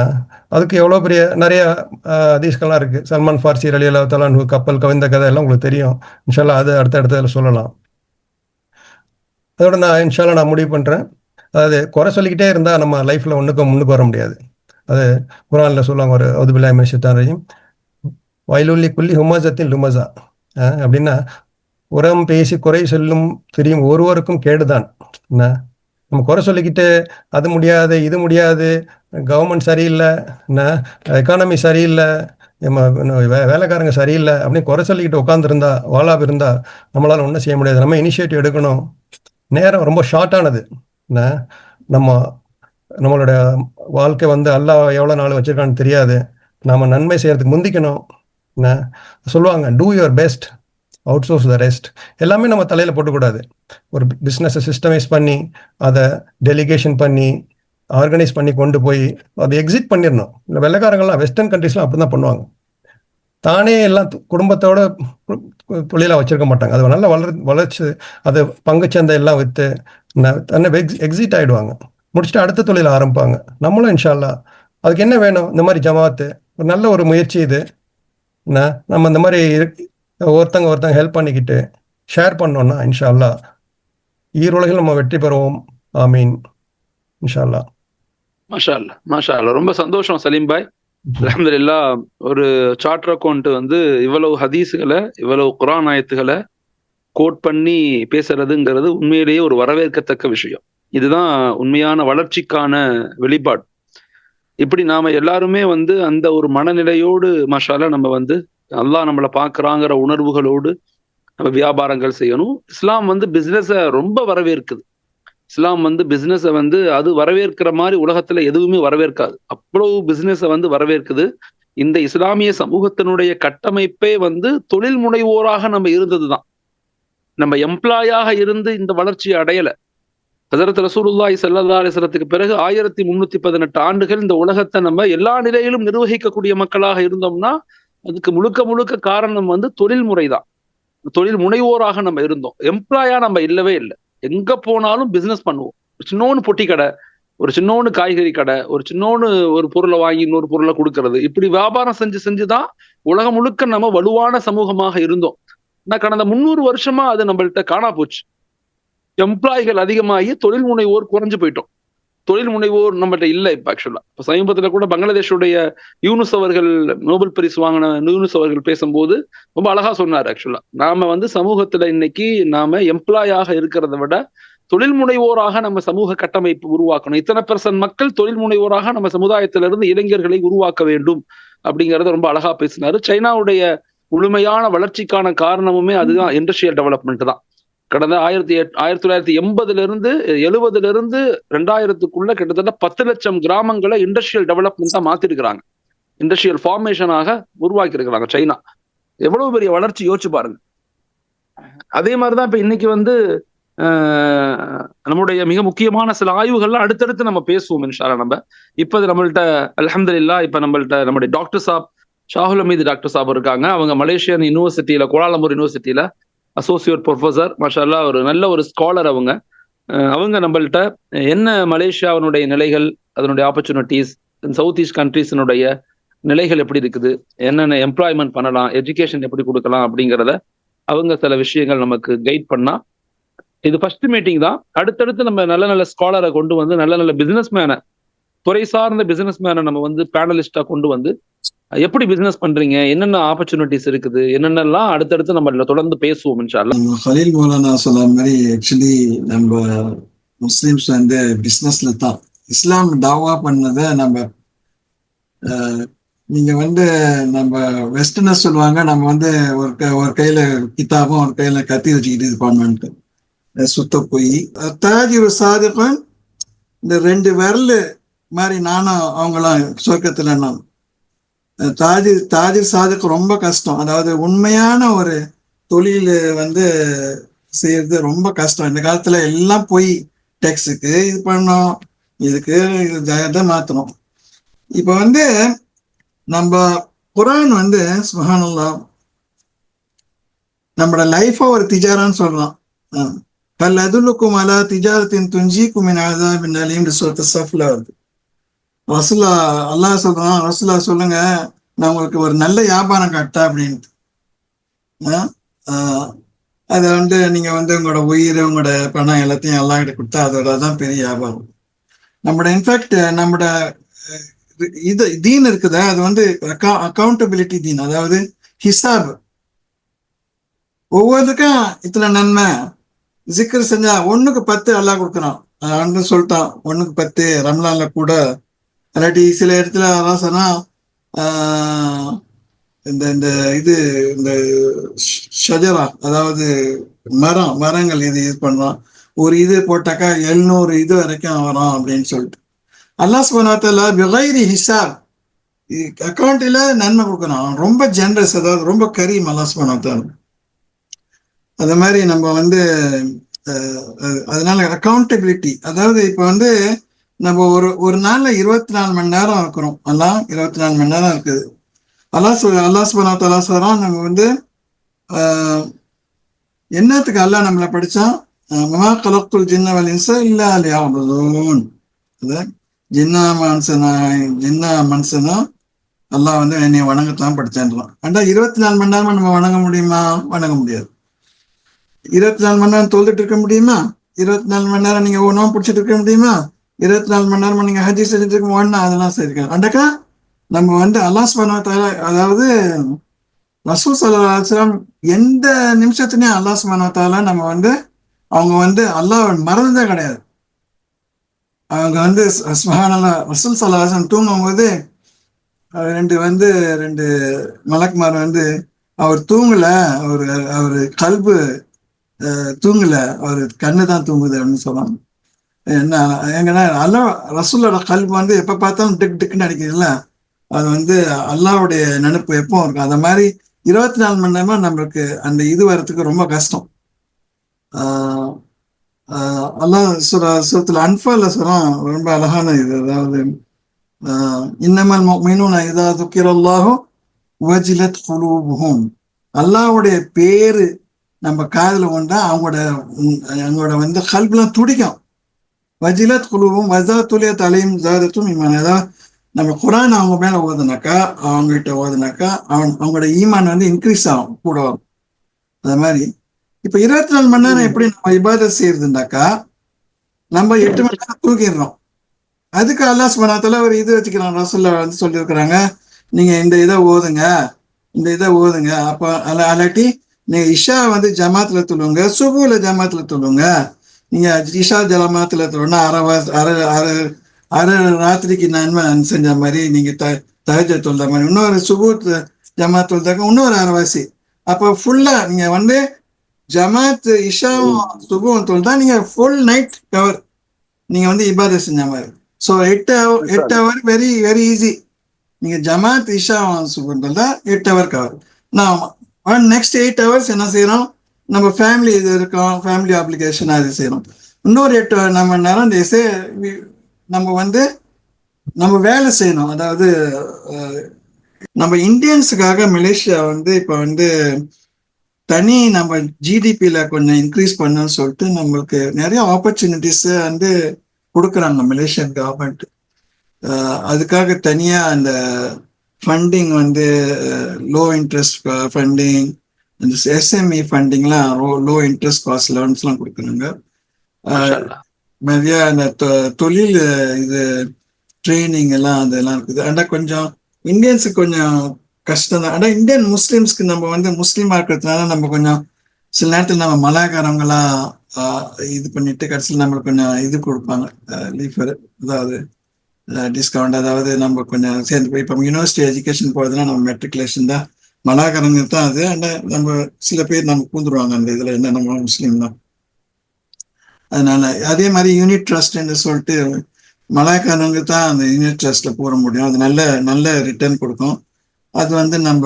Speaker 2: அதுக்கு எவ்வளோ பெரிய நிறைய ஹதீஸ்கள்லாம் இருக்குது. சல்மான் ஃபார்சி ரலியல்லாஹு தஆலா அன்ஹு கப்பல் கவிழ்ந்த கதை எல்லாம் உங்களுக்கு தெரியும். இன்ஷா அல்லா அது அடுத்தடுத்ததில் சொல்லலாம். அதோட நான் முடிவு பண்ணுறேன். அதாவது குறை சொல்லிக்கிட்டே இருந்தால் நம்ம லைஃப்பில் முன்னுக்கு வர முடியாது. அது குர்ஆனில் சொல்லுவாங்க, ஒரு அவுது பில்லாஹி மினஷ் ஷைத்தானிர் ரஜீம், வயலுல்லி குல்லி ஹுமஸத்தின் லுமஸா. அப்படின்னா உரம் பேசி குறை சொல்லும் தெரியும் ஒருவருக்கும் கேடுதான். என்ன நம்ம குறை சொல்லிக்கிட்டு அது முடியாது இது முடியாது, கவர்மெண்ட் சரியில்லை, என்ன எக்கானமி சரியில்லை, வேலைக்காரங்க சரியில்லை அப்படின்னு குறை சொல்லிக்கிட்டு உட்காந்துருந்தா வாழாக இருந்தா நம்மளால் ஒன்றும் செய்ய முடியாது. நம்ம இனிஷியேட்டிவ் எடுக்கணும். நேரம் ரொம்ப ஷார்ட்டானது. என்ன நம்மளோட வாழ்க்கை வந்து அல்லாஹ் எவ்வளோ நாள் வச்சிருக்கான்னு தெரியாது. நம்ம நன்மை செய்யறதுக்கு முந்திக்கணும். என்ன சொல்லுவாங்க, two your best, out source the rest. எல்லாமே நம்ம தலையில் போட்டுக்கூடாது. ஒரு பிஸ்னஸை சிஸ்டமைஸ் பண்ணி அதை டெலிகேஷன் பண்ணி ஆர்கனைஸ் பண்ணி கொண்டு போய் அதை எக்ஸிட் பண்ணிடணும். இல்லை வெள்ளைக்காரங்கள்லாம் வெஸ்டர்ன் கண்ட்ரீஸ்லாம் அப்படி தான் பண்ணுவாங்க. தானே எல்லாம் குடும்பத்தோட தொழிலாக வச்சிருக்க மாட்டாங்க. அது நல்லா வளர்ச்சி அதை பங்குச்சந்தை எல்லாம் விற்று தன்னை எக்ஸிட் ஆகிடுவாங்க. முடிச்சுட்டு அடுத்த தொழில் ஆரம்பிப்பாங்க. நம்மளும் இன்ஷா அல்லாஹ் அதுக்கு என்ன வேணும், இந்த மாதிரி ஜமாத்து ஒரு நல்ல ஒரு முயற்சி இது. நம்ம இந்த மாதிரி ஒருத்தங்க ஹெல்ப் பண்ணிக்கிட்டு ஷேர் பண்ணோம்னா இன்ஷா அல்லாஹ் ஈருலகில் நம்ம வெற்றி பெறுவோம். ஆமீன் இன்ஷா அல்லாஹ்.
Speaker 1: மாஷா அல்லாஹ், மாஷா அல்லாஹ். ரொம்ப சந்தோஷம் சலீம் பாய். அல்ஹம்துலில்லாஹ் ஒரு சார்ட்டர் அக்கவுண்ட் வந்து இவ்வளவு ஹதீஸுகளை, இவ்வளவு குர்ஆன் ஆயத்துகளை கோட் பண்ணி பேசுறதுங்கிறது உண்மையிலேயே ஒரு வரவேற்கத்தக்க விஷயம். இதுதான் உண்மையான வளர்ச்சிக்கான வெளிப்பாடு. இப்படி நாம எல்லாருமே வந்து அந்த ஒரு மனநிலையோடு மாஷா அல்லாஹ் நம்ம வந்து அல்லாஹ் நம்மள பார்க்குறாங்கிற உணர்வுகளோடு நம்ம வியாபாரங்கள் செய்யணும். இஸ்லாம் வந்து பிசினஸ ரொம்ப வரவேற்குது. இஸ்லாம் வந்து பிசினஸ வந்து அது வரவேற்கிற மாரி உலகத்துல எதுவுமே வரவேற்காது. அவ்வளவு பிசினஸ வந்து வரவேற்குது. இந்த இஸ்லாமிய சமூகத்தினுடைய கட்டமைப்பே வந்து தொழில் முனைவோராக நம்ம இருந்ததுதான். நம்ம எம்ப்ளாயாக இருந்து இந்த வளர்ச்சியை அடையல. ஹஜரத் ரசூலுல்லாஹி ஸல்லல்லாஹு அலைஹி வஸல்லத்துக்கு பிறகு 1318 ஆண்டுகள் இந்த உலகத்தை நம்ம எல்லா நிலையிலும் நிர்வகிக்கக்கூடிய மக்களாக இருந்தோம்னா, அதுக்கு முழுக்க முழுக்க காரணம் வந்து தொழில்முறை தான். தொழில் முனைவோராக நம்ம இருந்தோம். எம்ப்ளாயா நம்ம இல்லவே இல்ல. எங்க போனாலும் பிசினஸ் பண்ணுவோம். சின்னோன்னு பொட்டி கடை, ஒரு சின்னோன்னு காய்கறி கடை, ஒரு சின்னோன்னு ஒரு பொருளை வாங்கி இன்னொரு பொருளை குடுக்கறது. இப்படி வியாபாரம் செஞ்சு செஞ்சு தான் உலகம் முழுக்க நம்ம வலுவான சமூகமாக இருந்தோம். ஆனா கடந்த 300 வருஷமா அது நம்மள்ட்ட காணா போச்சு. எம்ப்ளாய்கள் அதிகமாகி தொழில் முனைவோர் குறைஞ்சு போயிட்டோம். தொழில் முனைவோர் நம்மகிட்ட இல்ல இப்ப ஆக்சுவலா. இப்ப சமீபத்துல கூட பங்களாதேஷுடைய யூனுஸ் அவர்கள் நோபல் பரிசு வாங்கின யூனுஸ் அவர்கள் பேசும்போது ரொம்ப அழகா சொன்னார் ஆக்சுவலா. நாம வந்து சமூகத்துல இன்னைக்கு நாம எம்ப்ளாயாக இருக்கிறத விட தொழில் முனைவோராக நம்ம சமூக கட்டமைப்பு உருவாக்கணும். இத்தனை பெர்சன்ட் மக்கள் தொழில் முனைவோராக நம்ம சமுதாயத்திலிருந்து இளைஞர்களை உருவாக்க வேண்டும் அப்படிங்கறத ரொம்ப அழகா பேசினாரு. சைனாவுடைய முழுமையான வளர்ச்சிக்கான காரணமுமே அதுதான், இண்டஸ்ட்ரியல் டெவலப்மெண்ட் தான். கடந்த 1980 இருந்து 70 இருந்து 2000க்குள்ள கிட்டத்தட்ட 10 லட்சம் கிராமங்களை இண்டஸ்ட்ரியல் டெவலப்மெண்டா மாத்திருக்கிறாங்க. இண்டஸ்ட்ரியல் ஃபார்மேஷனாக உருவாக்கி இருக்கிறாங்க சைனா. எவ்வளவு பெரிய வளர்ச்சி யோசிச்சு பாருங்க. அதே மாதிரிதான் இப்ப இன்னைக்கு வந்து நம்முடைய மிக முக்கியமான சில ஆய்வுகள்லாம் அடுத்தடுத்து நம்ம பேசுவோம் இன்ஷா அல்லாஹ். நம்ம இப்ப நம்மள்ட்ட அல்ஹம்துலில்லாஹ் இப்ப நம்முடைய டாக்டர் சாப் ஷாஹுல் ஹமீது டாக்டர் சாப் இருக்காங்க. அவங்க மலேசியன் யூனிவர்சிட்டியில, கோலாலம்பூர் யூனிவர்சிட்டியில அசோசியேட் ப்ரொஃபசர், மாஷா அல்லாஹ் ஒரு நல்ல ஒரு ஸ்காலர் அவங்க. அவங்க நம்மள்ட்ட என்ன மலேசியாவினுடைய நிலைகள், அதனுடைய ஆப்பர்ச்சுனிட்டிஸ், சவுத் ஈஸ்ட் கண்ட்ரீஸினுடைய நிலைகள் எப்படி இருக்குது, என்னென்ன எம்ப்ளாய்மெண்ட் பண்ணலாம், எஜுகேஷன் எப்படி கொடுக்கலாம் அப்படிங்கிறத அவங்க சில விஷயங்கள் நமக்கு கைட் பண்ணா. இது ஃபர்ஸ்ட் மீட்டிங் தான். அடுத்தடுத்து நம்ம நல்ல நல்ல ஸ்காலரை கொண்டு வந்து நல்ல நல்ல பிசினஸ் மேனை, துறை சார்ந்த பிசினஸ் மேனை நம்ம வந்து பேனலிஸ்டா கொண்டு வந்து எப்படி பிசினஸ் பண்றீங்க, என்னென்ன ஆப்பர்ச்சுனிட்டிஸ் இருக்குது, என்னென்னலாம் அடுத்தடுத்து நம்ம தொடர்ந்து பேசுவோம் இன்ஷா அல்லாஹ்.
Speaker 3: ஹலீல் மௌலானா சொன்ன மாதிரி ஆக்சுவலி நம்ம முஸ்லிம்ஸ் வந்து பிசினஸ்ல தான் இஸ்லாம் தாவா பண்ணதை நம்ம நீங்க வந்து நம்ம வெஸ்டர்னர்ஸ் சொல்லுவாங்க நம்ம வந்து ஒரு கையில கிதாபும் ஒரு கையில கத்தி வச்சுக்கிட்டு இது பண்ணணுன்ட்டு சுத்த போய் தாஜிர் சாதிகன் இந்த 2 விரல் மாதிரி நானும் அவங்களாம் சொர்க்கத்துல நான் தாஜிர் சாதிக்கு ரொம்ப கஷ்டம். அதாவது உண்மையான ஒரு தொழில் வந்து செய்யறது ரொம்ப கஷ்டம். இந்த காலத்துல எல்லாம் போய் டேக்ஸுக்கு இது பண்ணோம், இதுக்கு இதை மாத்தணும். இப்ப வந்து நம்ம குர்ஆன் வந்து சுப்ஹானல்லாஹ் நம்மளோட லைஃபா ஒரு திஜாரான்னு சொல்லலாம். பல் அதுலுக்கும் அலா திஜாரத்தின் துஞ்சிக்கும் மின் அஸாபின் அலீம் சூரத்து ஸஃப்ல வருது. ரசூலா அல்லாஹ் சொல்றான், ரசூலா சொல்லுங்க நான் உங்களுக்கு ஒரு நல்ல வியாபாரம் காட்டா அப்படின்ட்டு. அதை வந்து நீங்க வந்து உங்களோட உயிர், உங்களோட பணம் எல்லாத்தையும் அல்லாஹ் கிட்ட கொடுத்தா அதோட தான் பெரிய வியாபாரம். நம்மளோட இன்ஃபேக்ட் நம்மளோட இது தீன் இருக்குதா, அது வந்து அக்கௌண்டபிலிட்டி தீன். அதாவது ஹிசாப், ஒவ்வொருக்கும் இத்தனை நன்மை ஜிக்கர் செஞ்சா 1க்கு 10 அல்லாஹ் கொடுக்குறான். வந்து சொல்லிட்டான் 1க்கு 10 ரம்லான்ல கூட. இல்லாட்டி சில இடத்துல அதான் சொன்னா இந்த இது இந்த ஷஜரா, அதாவது மரங்கள் இது பண்றான், ஒரு இது போட்டாக்கா 700 இது வரைக்கும் வரும் அப்படின்னு சொல்லிட்டு அல்லாஹ் சுப்ஹானஹு வ தஆலா பிகைரி ஹிசாப் அக்கௌண்ட்ல நன்மை கொடுக்குறான். ரொம்ப ஜெனரஸ், அதாவது ரொம்ப கரீம் அல்லாஹ் சுப்ஹானஹு வ தஆலா. அது மாதிரி நம்ம வந்து அதனால அக்கௌண்டபிலிட்டி, அதாவது இப்ப வந்து நம்ம ஒரு நாள்ல 24 மணி நேரம் இருக்கிறோம். எல்லாம் 24 மணி நேரம் இருக்குது. அல்லாஹ் சுப்ஹானஹு வ தஆலா சொல்றான், நம்ம வந்து என்னத்துக்கு அல்லாஹ் நம்மளை படிச்சான், மா கலக்துல் ஜின்ன வல் இன்ஸ இல்லா லியஅபுதூன். ஜின்னா மனுஷனா அல்லாஹ் வந்து என்னை வணங்கத்தான் படிச்சான்றான். ஆனா 24 மணி நேரமா நம்ம வணங்க முடியுமா? வணங்க முடியாது. 24 மணி நேரம் தொழுதுட்டு இருக்க முடியுமா? 24 மணி நேரம் நீங்க ஒன்றும் பிடிச்சிட்டு இருக்க முடியுமா? 24 மணி நேரமா நீங்க ஹஜ்ஜி செஞ்சுட்டு இருக்க ஒன்னா அதெல்லாம் சரிக்கா. அண்டக்கா நம்ம வந்து அல்லாஹ் சுப்ஹானஹு வ தஆலா, அதாவது ரசூல் ஸல்லல்லாஹு அலைஹி வஸல்லம் எந்த நிமிஷத்துலயும் அல்லாஹ் சுப்ஹானஹு வ தஆலா நம்ம வந்து அவங்க வந்து அல்லாஹ் மறந்ததே கிடையாது. அவங்க வந்து சுப்ஹானல்லாஹ், ரசூல் ஸல்லல்லாஹு அலைஹி வஸல்லம் தூங்கும்போது ரெண்டு மலக்குமார் வந்து அவர் தூங்கல, அவரு அவரு கல்பு தூங்கல, அவரு கண்ணு தான் தூங்குது அப்படின்னு சொன்னாங்க. என்ன எங்கன்னா அல்லாஹ் ரசூலோட கல்பு வந்து எப்ப பார்த்தாலும் டிக் டிக்னு அடிக்குதுல்ல, அது வந்து அல்லாஹ்வுடைய நினைப்பு எப்போ இருக்கும். அந்த மாதிரி 24 மணி நேரமா நம்மளுக்கு அந்த இது வர்றதுக்கு ரொம்ப கஷ்டம். அல்லாஹ் சூரத்துல் அன்ஃபால்ல சொல்றான், ரொம்ப அழகான இது. அதாவது இன்னமல் முஃமினூன இதா ذுக்கிரல்லாஹு வஜிலத் குலூபுஹும், அல்லாஹ்வுடைய பேரு நம்ம காதுல வந்தா அவங்களோட வந்து கல்பெல்லாம் துடிக்கும். வஜிலத் குலூபுஹும் வஸா துலியத் அலைஹிம் ஸாதத்தும் ஈமான். அதாவது நம்ம குர்ஆன் அவங்க மேல ஓதுனாக்கா, அவங்ககிட்ட ஓதுனாக்கா அவங்களோட ஈமான் வந்து இன்க்ரீஸ் ஆகும், கூட வரும். அது மாதிரி இப்ப 24 மணி நேரம் எப்படி நம்ம இபாதத் செய்யறதுனாக்கா, நம்ம 8 மணி நேரம் தூங்கிடுறோம். அதுக்கு அல்லாஹ் சுப்ஹானஹு வ தஆலா ஒரு இது வச்சுக்கிறான். ரசூலுல்லாஹ் வந்து சொல்லியிருக்கிறாங்க, நீங்க இந்த இதை ஓதுங்க. அப்ப அல்லாட்டி நீங்க இஷா வந்து ஜமாத்துல தொழுங்க, சுபுல ஜமாத்துல தொழுங்க. நீங்க இஷா ஜமாத்துல தொழுனா அரை ராத்திரிக்கு நன்மை செஞ்ச மாதிரி, நீங்க தஹஜ்ஜுத் தொழுத மாதிரி. இன்னொரு சுபு ஜமாத் தொழுதாக்க இன்னொரு அரைவாசி. அப்ப ஃபுல்லா நீங்க வந்து ஜமாத் இஷாவும் சுபுவும் தொழுதா நீங்க ஃபுல் நைட் கவர், நீங்க வந்து இபாதத் செஞ்ச மாதிரி. So 8 hour very very easy. நீங்க ஜமாத் இஷா சுபுன்னு தான் 8 ஹவர் கவர். நான் நெக்ஸ்ட் 8 ஹவர்ஸ் என்ன செய்யறோம், நம்ம ஃபேமிலி இது இருக்கோம், ஃபேமிலி அப்ளிகேஷன் அது செய்யறோம். இன்னொரு 8 மணி நேரம் நம்ம வந்து நம்ம வேலை செய்யணும். அதாவது நம்ம இந்தியன்ஸுக்காக மலேசியா வந்து இப்ப வந்து தனி நம்ம ஜிடிபியில கொஞ்சம் இன்க்ரீஸ் பண்ணணும்னு சொல்லிட்டு நம்மளுக்கு நிறைய ஆப்பர்ச்சுனிட்டிஸ் வந்து கொடுக்குறாங்க மலேசியன் கவர்மெண்ட். அதுக்காக தனியா அந்த ஃபண்டிங் வந்து லோ இன்ட்ரெஸ்ட் ஃபண்டிங், இந்த எஸ்எம்இ ஃபண்டிங்லாம் லோ இன்ட்ரெஸ்ட் காஸ்ட் லோன்ஸ்லாம் கொடுக்குறாங்க. நிறைய அந்த தொழில் இது ட்ரைனிங் எல்லாம் அதெல்லாம் இருக்குது. ஆனால் கொஞ்சம் இந்தியன்ஸுக்கு கொஞ்சம் கஷ்டம் தான். ஆனால் இந்தியன் முஸ்லீம்ஸ்க்கு நம்ம வந்து முஸ்லீமாக இருக்கிறதுனால நம்ம கொஞ்சம் சில நேரத்தில் நம்ம மலாக்காரங்களாம் இது பண்ணிட்டு கடைசியில் நம்மளுக்கு கொஞ்சம் இது கொடுப்பாங்க, லீஃபர், அதாவது டிஸ்கவுண்ட். அதாவது நம்ம கொஞ்சம் சேர்ந்து போய் இப்போ யூனிவர்சிட்டி எஜுகேஷன் போகிறதுனா நம்ம மெட்ரிகுலேஷன் தான், மலாக்காரங்க தான் அது. ஆனால் நம்ம சில பேர் நம்ம பூந்துருவாங்க அந்த இதில், என்ன நம்ம முஸ்லீம் தான். அதனால அதே மாதிரி யூனிட் ட்ரஸ்ட்ன்னு சொல்லிட்டு மலாக்காரங்க தான் அந்த யூனிட் ட்ரஸ்ட்ல போட முடியும். அது நல்ல ரிட்டர்ன் கொடுக்கும். அது வந்து நம்ம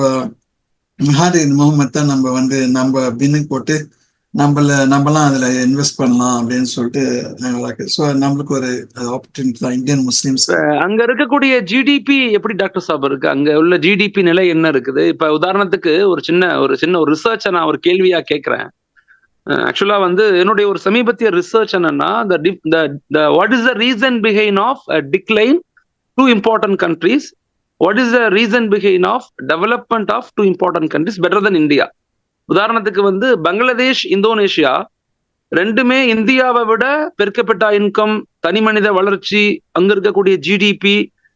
Speaker 3: மஹாதீர் முகமது தான் நம்ம வந்து நம்ம பின்னுக்கு போட்டு நம்மலாம் அதுல இன்வெஸ்ட் பண்ணலாம் அப்படின்னு சொல்லிட்டு ஸோ நம்மளுக்கு ஒரு ஆப்பர்ச்சுனிட்டி தான் இந்தியன் முஸ்லிம்ஸ்.
Speaker 1: அங்க இருக்கக்கூடிய ஜிடிபி எப்படி டாக்டர் சாப் இருக்கு? அங்க உள்ள ஜிடிபி நிலை என்ன இருக்குது? இப்ப உதாரணத்துக்கு ஒரு சின்ன ஒரு ரிசர்ச்சை நான் ஒரு கேள்வியா கேட்கிறேன். ஆக்சுவலா வந்து என்னுடைய ஒரு சமீபத்திய ரிசர்ச் என்னன்னா, what is the reason behind of decline two important countries, what is the reason behind of development of two important countries better than India. உதாரணத்துக்கு வந்து பங்களாதேஷ், இந்தோனேஷியா ரெண்டுமே இந்தியாவை விட பெருக்கப்பட்ட இன்கம், தனி மனித வளர்ச்சி, அங்க இருக்கக்கூடிய ஜிடிபி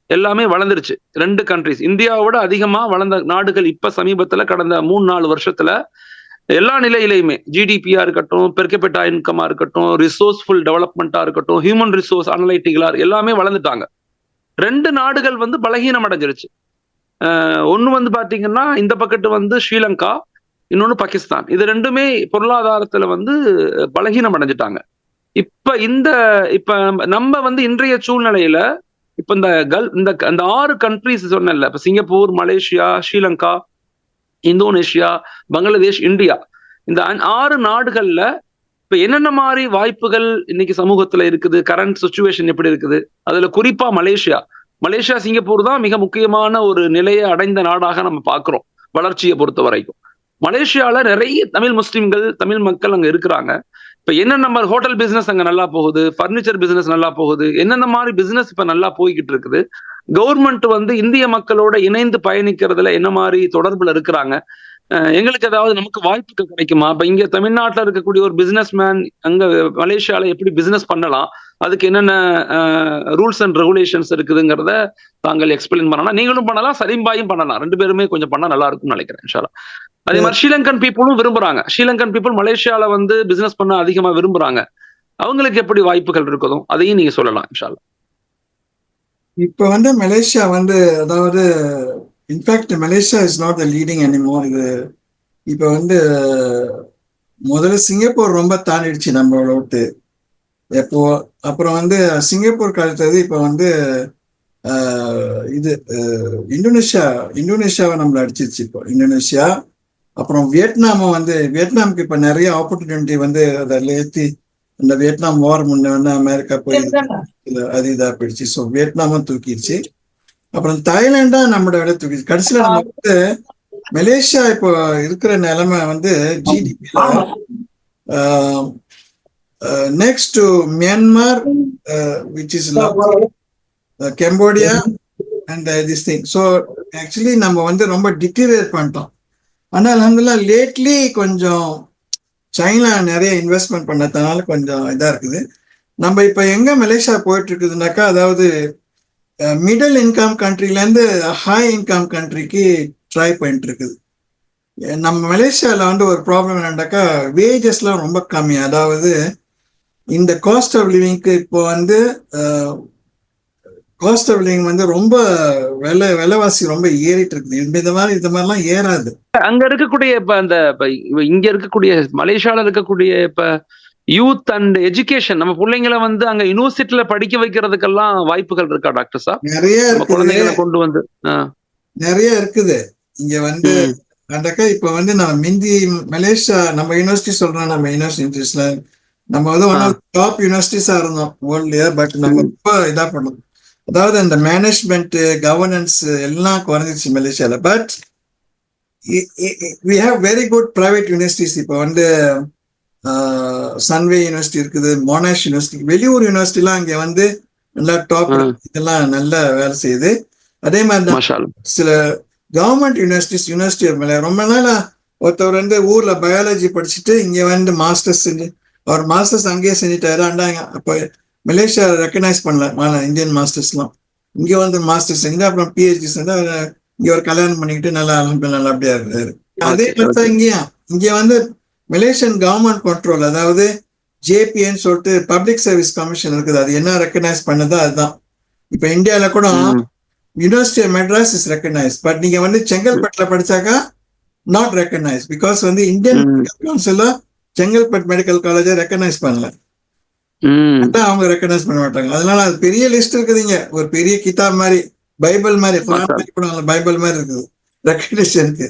Speaker 1: எல்லாமே வளர்ந்துருச்சு. 2 கண்ட்ரிஸ் இந்தியாவை விட அதிகமா வளர்ந்த நாடுகள் இப்ப சமீபத்துல கடந்த 3-4 வருஷத்துல எல்லா நிலையிலையுமே, ஜிடிபியா இருக்கட்டும், பெருக்கப்பட்ட இன்கமா இருக்கட்டும், ரிசோர்ஸ்ஃபுல் டெவலப்மெண்டா இருக்கட்டும், ஹியூமன் ரிசோர்ஸ் அனலைட்டிகளா எல்லாமே வளர்ந்துட்டாங்க. 2 நாடுகள் வந்து பலகீனம் அடைஞ்சிருச்சு. ஒண்ணு வந்து பாத்தீங்கன்னா இந்த பக்கத்து வந்து ஸ்ரீலங்கா, இன்னொன்னு பாகிஸ்தான். இது ரெண்டுமே பொருளாதாரத்துல வந்து பலகீனம் அடைஞ்சிட்டாங்க. இப்ப நம்ம வந்து இன்றைய சூழ்நிலையில இப்ப இந்த 6 கண்ட்ரிஸ் சொன்னேன்ல, இப்ப Singapore, Malaysia, Sri Lanka, Indonesia, Bangladesh, India, இந்த 6 நாடுகள்ல இப்ப என்னென்ன மாதிரி வாய்ப்புகள் இன்னைக்கு சமூகத்துல இருக்குது, கரண்ட் சிச்சுவேஷன் எப்படி இருக்குது? அதுல குறிப்பா மலேசியா, சிங்கப்பூர் தான் மிக முக்கியமான ஒரு நிலையை அடைந்த நாடாக நம்ம பார்க்கிறோம் வளர்ச்சியை பொறுத்த வரைக்கும். மலேசியால நிறைய தமிழ் முஸ்லிம்கள், தமிழ் மக்கள் அங்க இருக்கிறாங்க. இப்ப என்னென்ன மாதிரி ஹோட்டல் பிசினஸ் அங்க நல்லா போகுது, பர்னிச்சர் பிசினஸ் நல்லா போகுது, என்னென்ன மாதிரி பிசினஸ் இப்ப நல்லா போய்கிட்டு இருக்குது. கவர்மெண்ட் வந்து இந்திய மக்களோட இணைந்து பயணிக்கிறதுல என்ன மாதிரி தொடர்புல இருக்கிறாங்க. எங்களுக்கு ஏதாவது நமக்கு வாய்ப்புகள் கிடைக்குமா? இப்ப இங்க தமிழ்நாட்டுல இருக்கக்கூடிய ஒரு பிசினஸ் மேன் அங்க மலேசியால எப்படி பிசினஸ் பண்ணலாம்? அதுக்கு என்னென்ன ரூல்ஸ் அண்ட் ரெகுலேஷன்ஸ் இருக்குதுங்கிறத தாங்கள் எக்ஸ்பிளைன் பண்ணலாம். நீங்களும் பண்ணலாம், சலீம் பண்ணலாம். 2 பேருமே கொஞ்சம் பண்ணா நல்லா இருக்கும்னு நினைக்கிறேன் இன்ஷா அல்லாஹ். அதே மாதிரி ஸ்ரீலங்கன் பீப்புளும் விரும்புறாங்க. ஸ்ரீலங்கன் பீப்புள் மலேசியால வந்து பிசினஸ் பண்ண அதிகமா விரும்புறாங்க. அவங்களுக்கு எப்படி வாய்ப்புகள் இருக்குதோ அதையும் நீங்க சொல்லலாம் இன்ஷா அல்லாஹ்.
Speaker 3: இப்ப வந்து மலேசியா வந்து அதாவது in fact Malaysia is not the leading anymore. இது இப்ப வந்து முதல்ல சிங்கப்பூர் ரொம்ப தாண்டிடுச்சு நம்மளோட விட்டு. எப்போ அப்புறம் வந்து சிங்கப்பூர் அடுத்தது இப்ப வந்து இது இந்தோனேஷியாவை நம்மள அடிச்சிருச்சு. இப்போ இந்தோனேஷியா, அப்புறம் வியட்நாமுக்கு இப்ப நிறைய ஆப்பர்ச்சுனிட்டி வந்து அதில் ஏற்றி இந்த வியட்நாம் வார் முன்ன வந்து அமெரிக்கா போய் அது இதா போயிடுச்சு. ஸோ வியட்நாமும் தூக்கிடுச்சு. அப்புறம் தாய்லாண்டா நம்மளோட விட தூக்கிடுச்சு. கடைசியில நம்ம வந்து மலேசியா இப்போ இருக்கிற நிலைமை வந்து ஜிடிபியில next to Myanmar, which is Cambodia and this thing. So actually நம்ம வந்து ரொம்ப டிட்டீரியேட் பண்ணிட்டோம். ஆனால் அல்ஹம்துலில்லாஹ் லேட்லி கொஞ்சம் சைனா நிறைய இன்வெஸ்ட்மெண்ட் பண்ணதுனால கொஞ்சம் இதா இருக்குது. நம்ம இப்ப எங்க மலேசியா போயிட்டு இருக்குதுனாக்கா, அதாவது மிடில் இன்கம் கண்ட்ரிலேருந்து ஹை இன்கம் கண்ட்ரிக்கு ட்ரை பண்ணிட்டு இருக்குது. நம்ம மலேசியாவில் வந்து ஒரு ப்ராப்ளம் என்னன்னாக்கா, வேஜஸ்லாம் ரொம்ப கம்மி. அதாவது இந்த காஸ்ட் ஆஃப் லிவிங்க்கு இப்போ வந்து காஸ்ட் ஆஃப் லிவிங் வந்து ரொம்ப விலைவாசி ரொம்ப ஏறிட்டு இருக்குது. இந்த மாதிரிலாம் ஏறாது.
Speaker 1: அங்க இருக்கக்கூடிய இங்க இருக்கக்கூடிய மலேசியால இருக்கக்கூடிய இப்ப யூத் அண்ட் எஜுகேஷன், நம்ம பிள்ளைங்களை வந்து அங்க யூனிவர்சிட்டியில படிக்க வைக்கிறதுக்கெல்லாம் வாய்ப்புகள் இருக்கா டாக்டர் சார்?
Speaker 3: நிறைய
Speaker 1: குழந்தைகளை கொண்டு வந்து
Speaker 3: நிறைய இருக்குது இங்க வந்து. இப்ப வந்து நம்ம மிந்தி மலேசியா நம்ம யூனிவர்சிட்டி சொல்றோம், நம்ம யூனிவர்சிட்டிஸ்ல நம்ம வந்து ஒன் ஆஃப் டாப் யூனிவர்சிட்டிஸா இருந்தோம் வேர்ல்ட்லயே. பட் நம்ம ரொம்ப இதா பண்ணோம். அதாவது அந்த மேனேஜ்மெண்ட் கவர்னன்ஸ் எல்லாம் குறைஞ்சிருச்சு மலேசியால. But we have very good private universities. இப்போ வந்து சன்வே யூனிவர்சிட்டி இருக்குது, மோனாஷ் யூனிவர்சிட்டி, வெளியூர் யூனிவர்சிட்டிலாம் இங்க வந்து நல்லா டாப் இதெல்லாம் நல்ல வேலை செய்யுது. அதே மாதிரி சில கவர்மெண்ட் யூனிவர்சிட்டி ரொம்ப நாளா ஒருத்தவர் வந்து ஊர்ல பயாலஜி படிச்சுட்டு இங்க வந்து மாஸ்டர்ஸ் செஞ்சு அவர் மாஸ்டர்ஸ் அங்கேயே செஞ்சுட்டாரு. ஆண்டாங்க அப்ப மலேசியா ரெக்கக்னைஸ் பண்ணல இந்தியன் மாஸ்டர்ஸ்லாம். இங்க வந்து மாஸ்டர்ஸ் செஞ்சு அப்புறம் பிஹெச்டி செஞ்சு இங்க ஒரு கல்யாணம் பண்ணிக்கிட்டு நல்லா அப்படியா இருக்காரு. அதே மாதிரி இங்க வந்து மலேசியன் கவர்மெண்ட் கண்ட்ரோல், அதாவது ஜேபின்னு சொல்லிட்டு பப்ளிக் சர்வீஸ் கமிஷன் இருக்குது. அது என்ன ரெக்கக்னைஸ் பண்ணதோ அதுதான். இப்ப இந்தியாவில கூட university of Madras is recognise. But நீங்க வந்து செங்கல்பட்டுல படிச்சாக்கா நாட் ரெக்கக்னைஸ். பிகாஸ் வந்து இந்தியன் கவுன்சில் செங்கல்பட்டு மெடிக்கல் காலேஜை ரெக்கக்னைஸ் பண்ணல. அவங்க ரெக்கக்னைஸ் பண்ண மாட்டாங்க. அதனால அது பெரிய லிஸ்ட் இருக்குதுங்க. ஒரு பெரிய கிதாப் மாதிரி, பைபிள் மாதிரி, பைபிள் மாதிரி இருக்குது ரெக்கக்னேஷனுக்கு.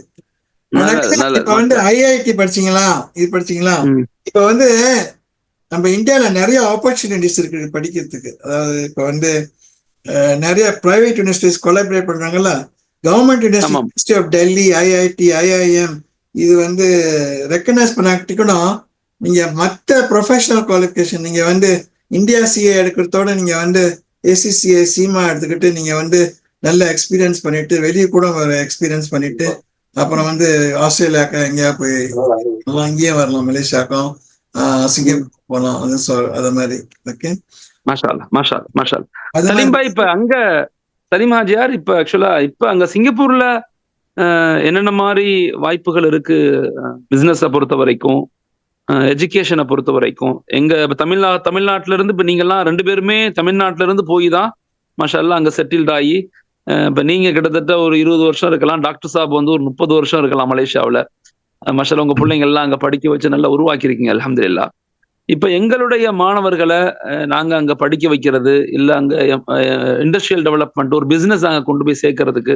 Speaker 3: இப்ப வந்து ஐஐடி படிச்சீங்களா, இது படிச்சீங்களா? இப்ப வந்து நம்ம இந்தியால நிறைய ஆப்பர்ச்சுனிட்டிஸ் இருக்கு படிக்கிறதுக்கு. அதாவது இப்ப வந்து நிறைய பிரைவேட் யூனிவர்சிட்டிஸ் கொலாபரேட் பண்றாங்கல்ல. Government university of Delhi, IIT, IIM இது வந்து ரெக்கக்னைஸ் பண்ணாட்டிக்கணும். நீங்க மற்ற ப்ரொஃபஷனல் குவாலிஃபிகேஷன் நீங்க வந்து இந்தியா சிஏ எடுக்கிறதோட நீங்க வந்து ஏசிசிஏ சீமா எடுத்துக்கிட்டு நீங்க வந்து நல்ல எக்ஸ்பீரியன்ஸ் பண்ணிட்டு வெளியே கூட ஒரு எக்ஸ்பீரியன்ஸ் பண்ணிட்டு அப்புறம் வந்து ஆஸ்திரேலியாக்கா எங்கேயா போய் அங்கேயே வரலாம், மலேசியாக்கும் சிங்கப்பூர் போகலாம். அது மாதிரி. ஓகே,
Speaker 1: சலீம் பாய், இப்ப அங்க சலீம் ஹாஜியார் இப்ப ஆக்சுவலா இப்ப அங்க சிங்கப்பூர்ல என்னென்ன மாதிரி வாய்ப்புகள் இருக்கு பிசினஸை பொறுத்த வரைக்கும், எஜுகேஷனை பொறுத்த வரைக்கும்? எங்க தமிழ்நாட்டுல இருந்து இப்ப நீங்க எல்லாம் 2 பேருமே தமிழ்நாட்டுல இருந்து போய் தான் மாஷா அல்லாஹ் அங்க செட்டில்ட் ஆகி, இப்ப நீங்க கிட்டத்தட்ட ஒரு 20 வருஷம் இருக்கலாம், டாக்டர் சாப் வந்து ஒரு 30 வருஷம் இருக்கலாம் மலேசியாவில். மாஷா அல்லாஹ் உங்க பிள்ளைங்க எல்லாம் அங்க படிக்க வச்சு நல்லா உருவாக்கியிருக்கீங்க அல்ஹம்துலில்லாஹ். இப்ப எங்களுடைய மாணவர்களை நாங்க அங்க படிக்க வைக்கிறது இல்ல, அங்க இண்டஸ்ட்ரியல் டெவலப்மெண்ட் ஒரு பிசினஸ் அங்க கொண்டு போய் சேர்க்கறதுக்கு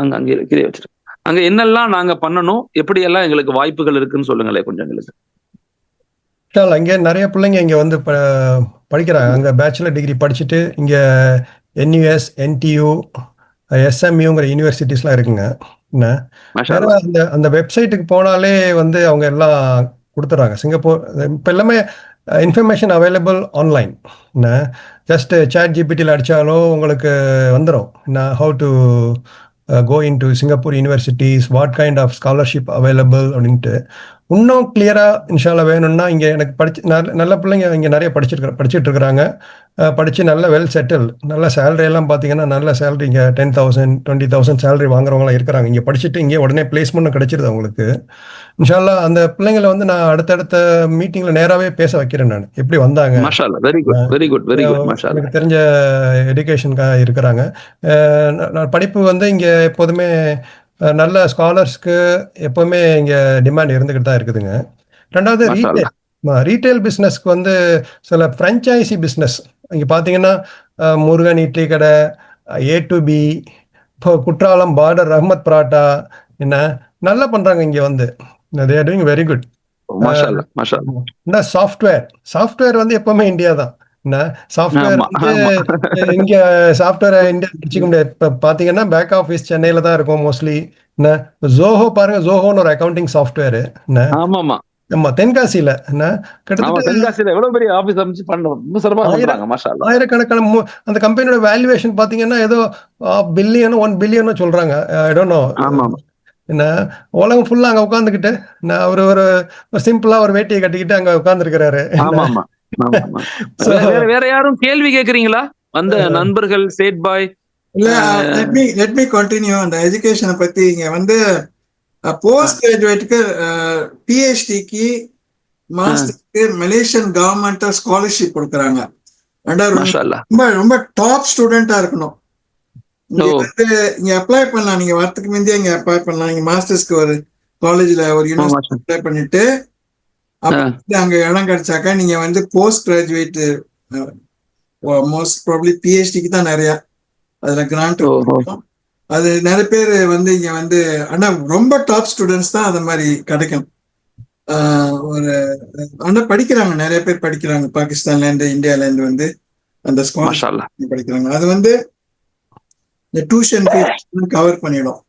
Speaker 1: அங்க வச்சிருக்கோம். அங்க என்னெல்லாம் நாங்க பண்ணணும், எப்படி எல்லாம் எங்களுக்கு வாய்ப்புகள் இருக்குன்னு சொல்லுங்களேன் கொஞ்சம் எங்களுக்கு.
Speaker 2: இங்கே நிறைய பிள்ளைங்க இங்கே வந்து படிக்கிறாங்க. அங்கே பேச்சுலர் டிகிரி படிச்சுட்டு இங்கே என்யூஎஸ், என்டியூ, எஸ்எம்யூங்கிற யூனிவர்சிட்டிஸ்லாம் இருக்குங்க. என்ன அந்த வெப்சைட்டுக்கு போனாலே வந்து அவங்க எல்லாம் கொடுத்துட்றாங்க. சிங்கப்பூர் இப்போ எல்லாமே இன்ஃபர்மேஷன் அவைலபிள் ஆன்லைன். என்ன ஜஸ்ட் சாட் ஜிபிடியில் அடித்தாலும் உங்களுக்கு வந்துடும். என்ன how to go into Singapore universities, what kind of scholarship available அப்படின்ட்டு இன்னும் கிளியரா இன்ஷால்லா வேணும்னா இங்க எனக்கு நல்ல பிள்ளைங்க இங்க நிறைய படிச்சுட்டு இருக்கிறாங்க. படிச்சு நல்ல வெல் செட்டில், நல்ல சேலரி எல்லாம் பார்த்தீங்கன்னா நல்ல சேலரி, இங்கே 10,000 20,000 சேலரி வாங்குறவங்களாம் இருக்கிறாங்க. இங்கே படிச்சுட்டு இங்கே உடனே பிளேஸ்மெண்ட் கிடைச்சிருது அவங்களுக்கு. இன்ஷால்லா அந்த பிள்ளைங்களை வந்து நான் அடுத்தடுத்த மீட்டிங்ல நேராகவே பேச வைக்கிறேன். நான் எப்படி வந்தாங்க, எனக்கு தெரிஞ்ச எஜுகேஷனுக்காக இருக்கிறாங்க. படிப்பு வந்து இங்கே எப்போதுமே நல்ல ஸ்காலர்ஸ்க்கு எப்பவுமே இங்கே டிமாண்ட் இருந்துக்கிட்டு தான் இருக்குதுங்க. ரெண்டாவது ரீட்டைல் பிஸ்னஸ்க்கு வந்து சில ஃப்ரான்ச்சைசி பிஸ்னஸ் இங்கே பார்த்தீங்கன்னா முருகன் இட்லி கடை, A2B, இப்போ குற்றாலம் பார்டர் ரஹ்மத் பராட்டா என்ன நல்லா பண்ணுறாங்க இங்கே வந்து. they are doing very good. Software வந்து எப்பவுமே இந்தியா தான். சாஃப்ட்வேர் இங்க சாஃப்ட்வேர் இந்தியா பிடிச்சிக்க முடியாது. இப்ப பாத்தீங்கன்னா பேக் ஆஃபீஸ் சென்னையில தான் இருக்கும் மோஸ்ட்லி. ஜோஹோ பாருங்க, ஜோஹோன்னு ஒரு அக்கௌண்டிங் சாஃப்ட்வேர். ஆமா, தென்காசியில ஆயிரக்கணக்கான அந்த கம்பெனியோட வேல்யூவேஷன் பாத்தீங்கன்னா ஏதோ பில்லியன் 1 பில்லியன் சொல்றாங்க. I don't know. என்ன உலகம் ஃபுல்லா அங்க உட்காந்துக்கிட்டு அவரு ஒரு சிம்பிளா ஒரு வேட்டியை கட்டிக்கிட்டு அங்க உட்கார்ந்துருக்கிறாரு.
Speaker 1: வேற யாரும் கேள்வி கேக்குறீங்களா அந்த நண்பர்கள்? சேட் பாய்
Speaker 3: இல்ல, let me continue அந்த எஜுகேஷனை பத்தி. இங்க வந்து போஸ்ட் கிராஜுவேட்டுக்கு PhDக்கு மாஸ்டருக்கு மலேசியன் கவர்மெண்ட் ஸ்காலர்ஷிப் கொடுக்குறாங்க. ரொம்ப ரொம்ப டாப் ஸ்டூடெண்டா இருக்கணும். இங்க வந்து இங்க அப்ளை பண்ணலாம், நீங்க வரத்துக்கு முந்தைய இங்க அப்ளை பண்ணலாம். நீங்க மாஸ்டர்ஸ்க்கு ஒரு காலேஜ்ல ஒரு யூனிவர்சிட்டி அப்ளை பண்ணிட்டு அங்க இடம் கிடைச்சாக்கா நீங்க வந்து போஸ்ட் கிராஜுவேட், மோஸ்ட் ப்ராபப்லி PhDக்கு தான் நிறைய அதுல கிராண்ட். அது நிறைய பேர் வந்து இங்க வந்து ஆனா ரொம்ப டாப் ஸ்டூடெண்ட்ஸ் தான் அது மாதிரி கிடைக்கும். ஒரு ஆனா படிக்கிறாங்க, நிறைய பேர் படிக்கிறாங்க. பாகிஸ்தான்ல இருந்து இந்தியால இருந்து வந்து அந்த ஸ்காலர்ஷிப் படிக்கிறாங்க. அது வந்து இந்த டியூஷன் ஃபீஸ் கவர் பண்ணிடும்.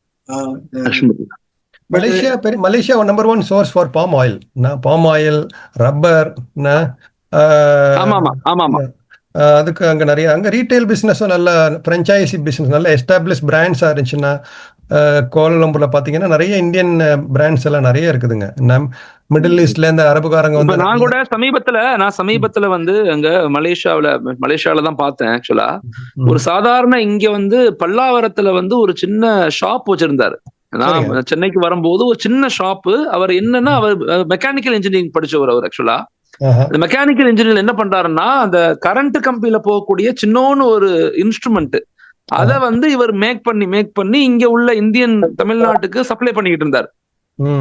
Speaker 2: Malaysia number 1 source for palm oil. Palm oil, rubber, அதுக்கு அங்க நிறைய அங்க ரீட்டைல் பிசினஸும் நல்ல ஃப்ரான்ச்சைசி பிசினஸ் நல்ல எஸ்டாப்ளிஷ் பிராண்ட்ஸா இருந்துச்சுன்னா கோலாலம்பூர்ல பாத்தீங்கன்னா நிறைய இந்தியன் பிராண்ட்ஸ் எல்லாம் நிறைய இருக்குதுங்க. மிடில் ஈஸ்ட்ல இருந்து அரபுக்காரங்க வந்து
Speaker 1: நான் கூட சமீபத்துல வந்து அங்க மலேசியாவில தான் பார்த்தேன். ஆக்சுவலா ஒரு சாதாரண இங்க வந்து பல்லாவரத்துல வந்து ஒரு சின்ன ஷாப் வச்சிருந்தாரு. நான் சென்னைக்கு வரும்போது ஒரு சின்ன ஷாப்பு. அவர் என்னன்னா அவர் மெக்கானிக்கல் இன்ஜினியரிங் படிச்சவர். அவர் ஆக்சுவலா மெக்கானிக்கல் இன்ஜினியர் என்ன பண்றாருன்னா அந்த கரண்ட் கம்பியில போகக்கூடிய சின்னோன்னு ஒரு இன்ஸ்ட்ருமெண்ட் அதை வந்து இவர் மேக் பண்ணி இங்க உள்ள இந்தியன் தமிழ்நாட்டுக்கு சப்ளை பண்ணிக்கிட்டு இருந்தார்.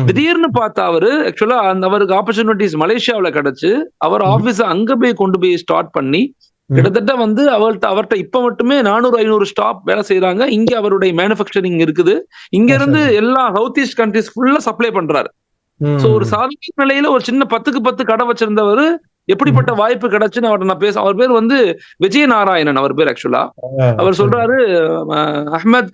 Speaker 1: திடீர்னு பார்த்தா அவரு ஆக்சுவலா அவருக்கு ஆப்பர்ச்சுனிட்டிஸ் மலேசியாவில கிடைச்சு அவர் ஆபீஸ் அங்க போய் கொண்டு போய் ஸ்டார்ட் பண்ணி கிட்டத்தட்ட வந்து அவர்கிட்ட இப்ப மட்டுமே 400-500 ஸ்டாப் வேலை செய்யறாங்க. இங்க அவருடைய மேனுபேக்சரிங் இருக்குது. இங்க இருந்து எல்லா சவுத் ஈஸ்ட் கண்ட்ரிஸ் ஃபுல்லா சப்ளை பண்றாரு. சோ ஒரு சாதாரண நிலையில ஒரு சின்ன 10க்கு 10 கடை வச்சிருந்தவர் எப்படிப்பட்ட வாய்ப்பு கிடைச்சுன்னு அவர்கிட்ட நான் பேச. அவர் பேர் வந்து விஜயநாராயணன் அவர் பேர். ஆக்சுவலா அவர் சொல்றாரு, அஹ்மத்,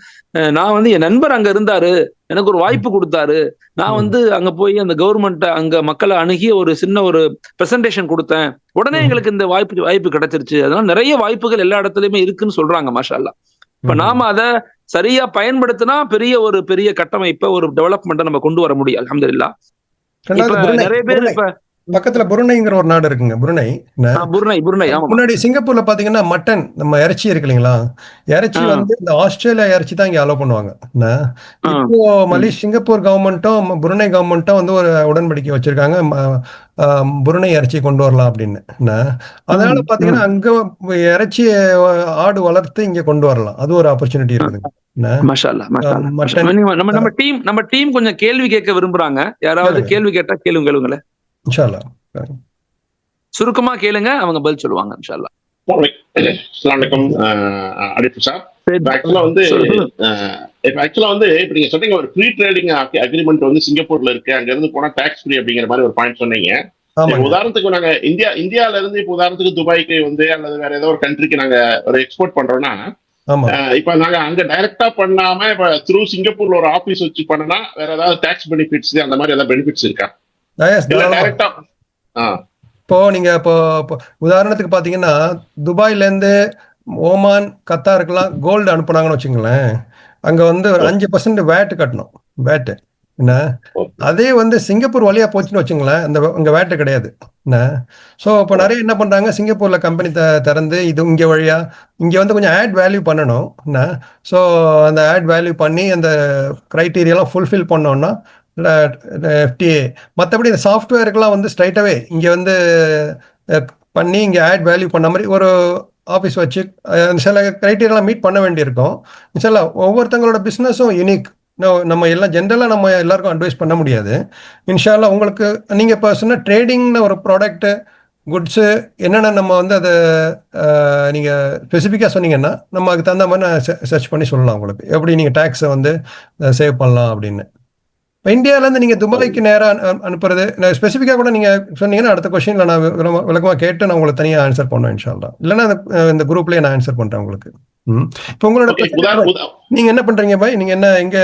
Speaker 1: நான் வந்து என் நண்பர் அங்க இருந்தாரு, எனக்கு ஒரு வாய்ப்பு கொடுத்தாரு. நான் வந்து அங்க போய் அந்த கவர்மெண்ட் அங்க மக்களை அணுகி ஒரு சின்ன ஒரு பிரசன்டேஷன் கொடுத்தேன். உடனே எங்களுக்கு இந்த வாய்ப்பு கிடைச்சிருச்சு. அதனால நிறைய வாய்ப்புகள் எல்லா இடத்துலயுமே இருக்குன்னு சொல்றாங்க. மாஷா அல்லாஹ். இப்ப நாம அதை சரியா பயன்படுத்தினா பெரிய கட்டமைப்பை ஒரு டெவலப்மெண்ட்டை நம்ம கொண்டு வர முடியும். அல்ஹம்துலில்லாஹ். நிறைய பேர் இப்ப
Speaker 2: பக்கத்துல புருனைங்கிற ஒரு நாடு இருக்குங்க. புருனை முன்னாடி சிங்கப்பூர்ல பாத்தீங்கன்னா மட்டன் நம்ம இறைச்சி இருக்கு இல்லைங்களா, இறைச்சி வந்து இந்த ஆஸ்திரேலியா இறைச்சி தான் இங்க அலோவ் பண்ணுவாங்க. இப்போ சிங்கப்பூர் கவர்மெண்ட்டும் புருனை கவர்மெண்ட்டும் வந்து ஒரு உடன்படிக்கை வச்சிருக்காங்க, புருனை இறைச்சி கொண்டு வரலாம் அப்படின்னு. அதனால பாத்தீங்கன்னா அங்க இறைச்சி ஆடு வளர்த்து இங்க கொண்டு வரலாம். அது ஒரு ஆப்பர்ச்சுனிட்டி இருக்குதுங்க.
Speaker 1: நம்ம டீம் கொஞ்சம் கேள்வி கேட்க விரும்புறாங்க. யாராவது கேள்வி கேட்டா கேளுங்களேன்.
Speaker 2: இன்ஷா அல்லாஹ்
Speaker 1: சுருக்கமா கேளுங்க, அவங்க பதில் சொல்லுவாங்க. இன்ஷா அல்லாஹ்.
Speaker 4: அஸ்ஸலாமு அலைக்கும் அரிஃப் சார். ஆக்சுவலா வந்து இப்ப நீங்க சொன்னீங்க ஒரு ஃப்ரீ ட்ரேடிங் அக்ரிமெண்ட் வந்து சிங்கப்பூர்ல இருக்கு, அங்க இருந்து போனா டாக்ஸ் ஃப்ரீ அப்படிங்கிற மாதிரி ஒரு பாயிண்ட் சொன்னீங்க. உதாரணத்துக்கு நாங்க இந்தியால இருந்து இப்ப உதாரணத்துக்கு துபாய்க்கு வந்து அல்லது வேற ஏதோ ஒரு கண்ட்ரிக்கு நாங்க ஒரு எக்ஸ்போர்ட் பண்றோம்னா, இப்ப நாங்க அங்க டைரக்டா பண்ணாம இப்ப த்ரூ சிங்கப்பூர்ல ஒரு ஆபீஸ் வச்சு பண்ணனா வேற ஏதாவது டாக்ஸ் பெனிஃபிட்ஸ் அந்த மாதிரி ஏதாவது பெனிஃபிட்ஸ் இருக்கா?
Speaker 2: இப்போ நீங்க இப்போ உதாரணத்துக்கு பாத்தீங்கன்னா துபாயில இருந்து ஓமான், கத்தாருக்கெல்லாம் கோல்டு அனுப்புனாங்கன்னு வச்சுங்களேன். அங்க வந்து ஒரு 5% வேட் கட்டணும். வேட் என்ன,
Speaker 4: Okay.
Speaker 2: அதே வந்து சிங்கப்பூர் வழியா போச்சுன்னு வச்சுங்களேன், அங்க வேட் கிடையாது என்ன. ஸோ இப்போ நிறைய என்ன பண்றாங்க, சிங்கப்பூர்ல கம்பெனி திறந்து இது இங்க வழியா இங்க வந்து கொஞ்சம் ஆட் வேல்யூ பண்ணணும் என்ன. ஸோ அந்த ஆட் வேல்யூ பண்ணி அந்த கிரைட்டீரியாலாம் ஃபுல்ஃபில் பண்ணோம்னா எஃப்டிஏ. மற்றபடி இந்த சாஃப்ட்வேருக்கெல்லாம் வந்து ஸ்ட்ரைட்டாகவே இங்கே வந்து பண்ணி இங்கே ஆட் வேல்யூ பண்ண மாதிரி ஒரு ஆஃபீஸ் வச்சு சில கிரைட்டீரியாலாம் மீட் பண்ண வேண்டியிருக்கும். சில ஒவ்வொருத்தங்களோட பிஸ்னஸும் யூனிக். நம்ம எல்லாம் ஜென்ரலாக நம்ம எல்லாருக்கும் அட்வைஸ் பண்ண முடியாது. இன்ஷால்லா உங்களுக்கு நீங்கள் இப்போ சொன்ன ட்ரேடிங்னு ஒரு ப்ராடக்ட்டு குட்ஸு என்னென்ன நம்ம வந்து அதை நீங்கள் ஸ்பெசிஃபிக்காக சொன்னீங்கன்னா நம்ம அதுக்கு தகுந்த மாதிரி நான் சர்ச் பண்ணி சொல்லலாம் உங்களுக்கு எப்படி நீங்கள் டேக்ஸை வந்து சேவ் பண்ணலாம் அப்படின்னு. இப்போ இந்தியாவிலேருந்து நீங்கள் துபாய்க்கு நேராக அனுப்புறது ஸ்பெசிஃபிக்காக கூட நீங்கள் சொன்னீங்கன்னா அடுத்த கொஸ்டினில் நான் விளக்கமாக கேட்டு நான் உங்களுக்கு தனியாக ஆன்சர் பண்ணுவேன் இன்ஷால்லா. இல்லைன்னா இந்த குரூப்லேயே நான் ஆன்சர் பண்ணுறேன் உங்களுக்கு. இப்போ உங்களோட நீங்க என்ன பண்றீங்க பாய், நீங்க என்ன எங்க